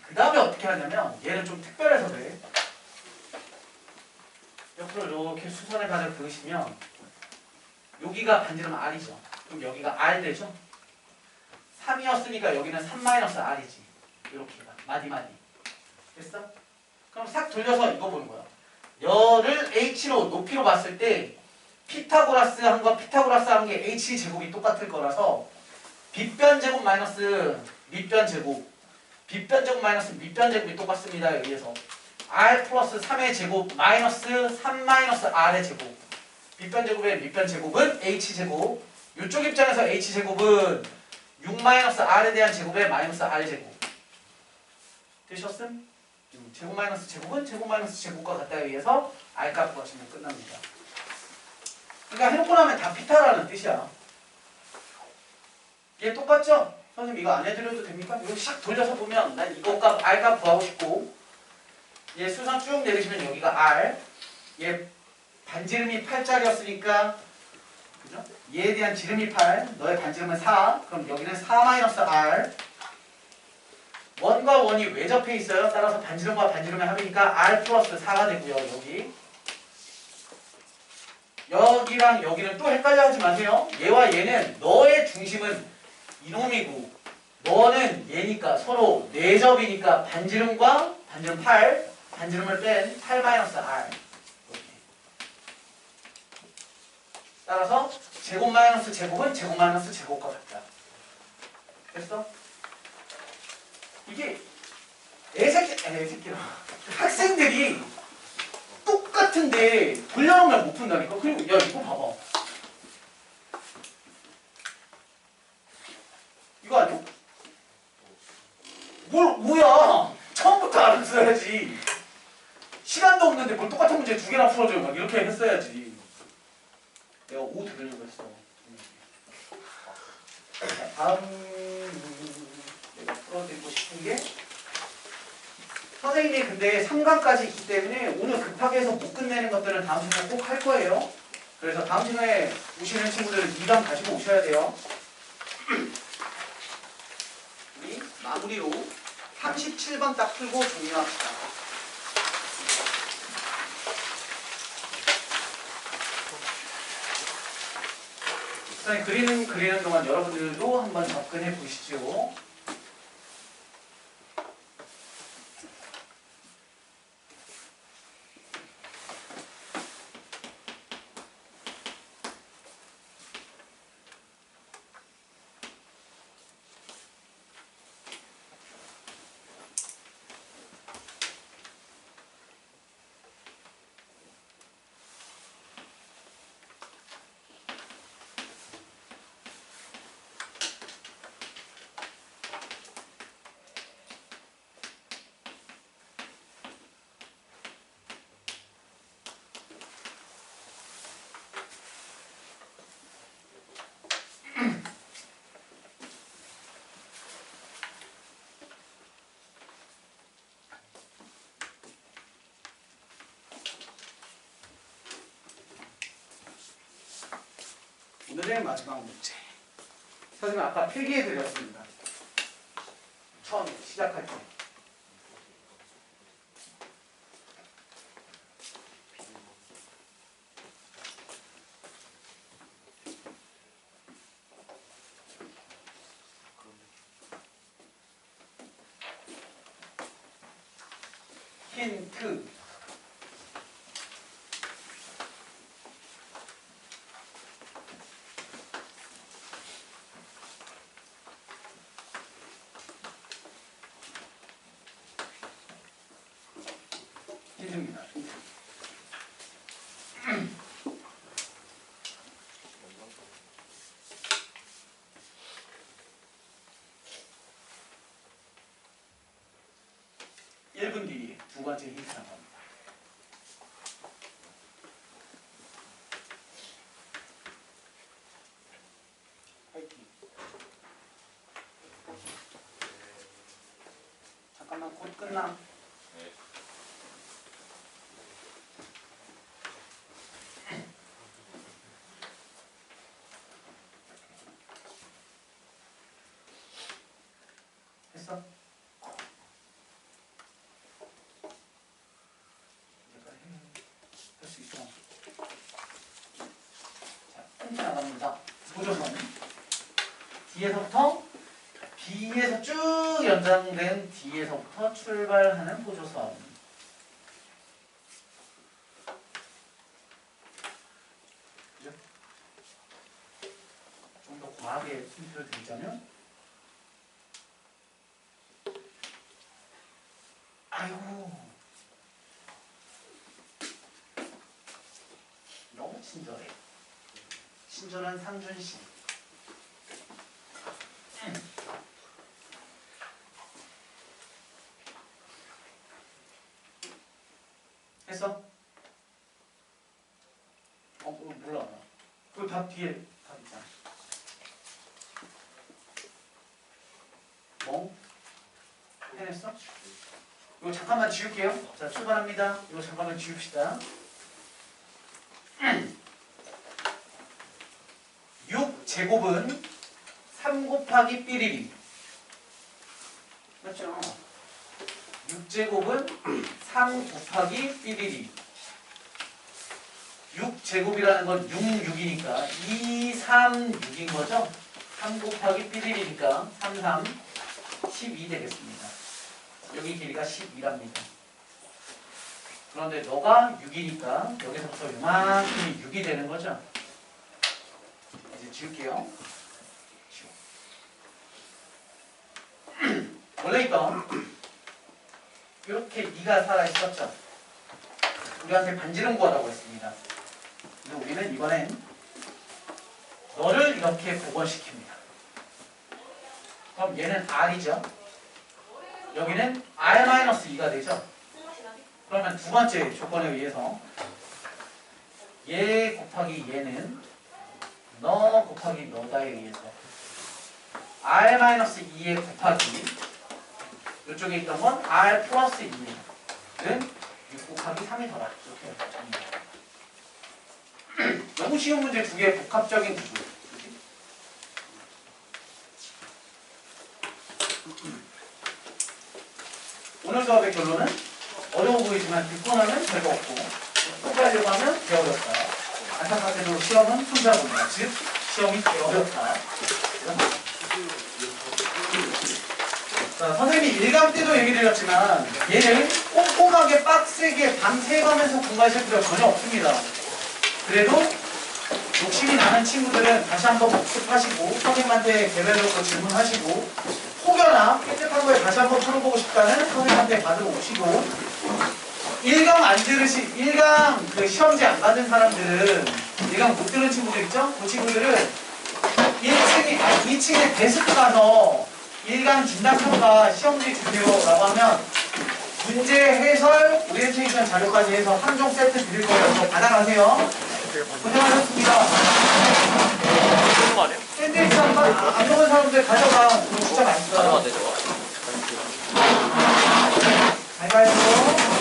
그 다음에 어떻게 하냐면 얘는 좀 특별해서 그래. 옆으로 이렇게 수선의 반을 그으시면 여기가 반지름 r이죠. 그럼 여기가 r 되죠? 3이었으니까 여기는 3-r이지. 이렇게가 마디마디. 됐어? 그럼 싹 돌려서 이거 보는 거야. 열을 h로 높이로 봤을 때 피타고라스 한 거 피타고라스 한 게 h 제곱이 똑같을 거라서 빗변 제곱 마이너스 밑변 제곱 빗변 제곱 마이너스 밑변 제곱이 똑같습니다에 의해서 r 플러스 3의 제곱 마이너스 3 마이너스 r의 제곱. 밑변 제곱의 밑변 제곱은 h제곱. 이쪽 입장에서 h제곱은 6 마이너스 r에 대한 제곱의 마이너스 r제곱. 되셨음? 제곱 마이너스 제곱은 제곱 마이너스 제곱과 같다에 의해서 r값 구하시면 끝납니다. 그러니까 해놓고 나면 다 피타라는 뜻이야. 얘 똑같죠? 선생님 이거 안 해드려도 됩니까? 이거 샥 돌려서 보면 난 이거 값 r값 구하고 싶고 얘 수선 쭉 내리시면 여기가 r, 얘 반지름이 8짜리였으니까 그죠? 얘에 대한 지름이 8, 너의 반지름은 4, 그럼 여기는 4 마이너스 r. 원과 원이 왜 접해 있어요? 따라서 반지름과 반지름의 합이니까 r 플러스 4가 되고요. 여기랑 여기는 또 헷갈려 하지 마세요. 얘와 얘는 너의 중심은 이놈이고 너는 얘니까 서로 내접이니까 반지름과 반지름 8, 반지름을 뺀 8 마이너스 r. 따라서 제곱 마이너스 제곱은 제곱 마이너스 제곱과 같다. 됐어? 이게 애새끼라 학생들이 똑같은데 돌려놓으면 못 푼다니까. 그리고 야 이거 봐봐. 이거 아니야? 뭐야? 처음부터 알았어야지. 시간도 없는데 뭘 똑같은 문제 두 개나 풀어줘요. 막 이렇게 했어야지. 내가 5 들으려고 했어. 자, 다음 내가 풀어드리고 싶은 게 선생님이 근데 3강까지 있기 때문에 오늘 급하게 해서 못 끝내는 것들은 다음 시간에 꼭 할 거예요. 그래서 다음 시간에 오시는 친구들은 2강 가지고 오셔야 돼요. 우리 마무리로 37번 딱 풀고 종료합시다. 선생님 그리는 동안 여러분들도 한번 접근해 보시죠. 오늘의 마지막 문제. 선생님 아까 필기해 드렸습니다. 처음 시작할 때. 힌트. 힌트입니다. 힌트. 1분 뒤에 두 번째 힌트 나갑니다. 화이팅. 잠깐만 곧 끝나. 했어? 할 수 있어. 자, 힌트 나갑니다. 보조선. 뒤에서부터 B에서 쭉 연장된 D에서부터 출발하는 보조선. 그죠? 좀 더 과하게 힌트를 드리자면, 아이고, 친절한 상준씨. 했어? 몰라. 그 답 뒤에 답 있잖아. 뭐? 해냈어? 이거 잠깐만 지울게요. 자, 출발합니다. 이거 잠깐만 지웁시다. 6제곱은 3 곱하기 삐리리. 맞죠? 6제곱은 3 곱하기 삐리리. 6제곱이라는 건 6, 6이니까 2, 3, 6인 거죠? 3 곱하기 삐리리니까 3, 3, 12 되겠습니다. 여기 길이가 12랍니다. 그런데 너가 6이니까 여기서부터 이만큼이 6이 되는 거죠? 이제 지울게요. 원래 있던 이렇게 2가 살아있었죠? 우리한테 반지름 구하라고 했습니다. 근데 우리는 이번엔 너를 이렇게 복원시킵니다. 그럼 얘는 R이죠? 여기는 R-2가 되죠? 그러면 두 번째 조건에 의해서 얘 곱하기 얘는 너 곱하기 너다에 의해서 R-2의 곱하기 이쪽에 있던 건 R 플러스 2는 6 곱하기 3이 더라. 이렇게 정리해요. 너무 쉬운 문제 두 개의 복합적인 구조. 오늘 수업의 결론은 어려워 보이지만 듣고 나면 별거 없고 포기하려고 하면 개 어렵다. 안타깝게도 시험은 혼자 본다. 즉 시험이 개 어렵다. 자, 선생님이 1강 때도 얘기 드렸지만 얘를 꼼꼼하게 빡세게 밤새가면서 공부하실 필요 전혀 없습니다. 그래도 욕심이 나는 친구들은 다시 한번 복습하시고 선생님한테 개별적으로 질문하시고 혹여나 삐끗한 거에 다시 한번 풀어보고 싶다는 선생님한테 받으러 오시고 1강 안 들으시 1강 그 시험지 안 받은 사람들은 1강 못 들은 친구들 있죠? 그 친구들은 2층에 데스크 가서 1강 진단평가 시험지 주세요 라고 하면 문제 해설 오리엔테이션 자료까지 해서 한종 세트 드릴 거예요. 그거 받아가세요. 고생하셨습니다. 샌드위치 안 먹은 사람들 가져가. 그거 진짜 맛있어요. 잘 가요.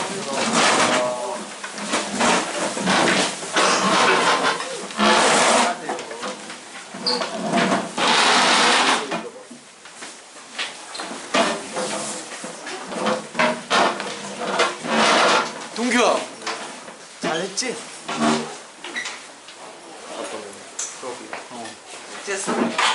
동규야 잘했지? 어떤 거? 쨌어?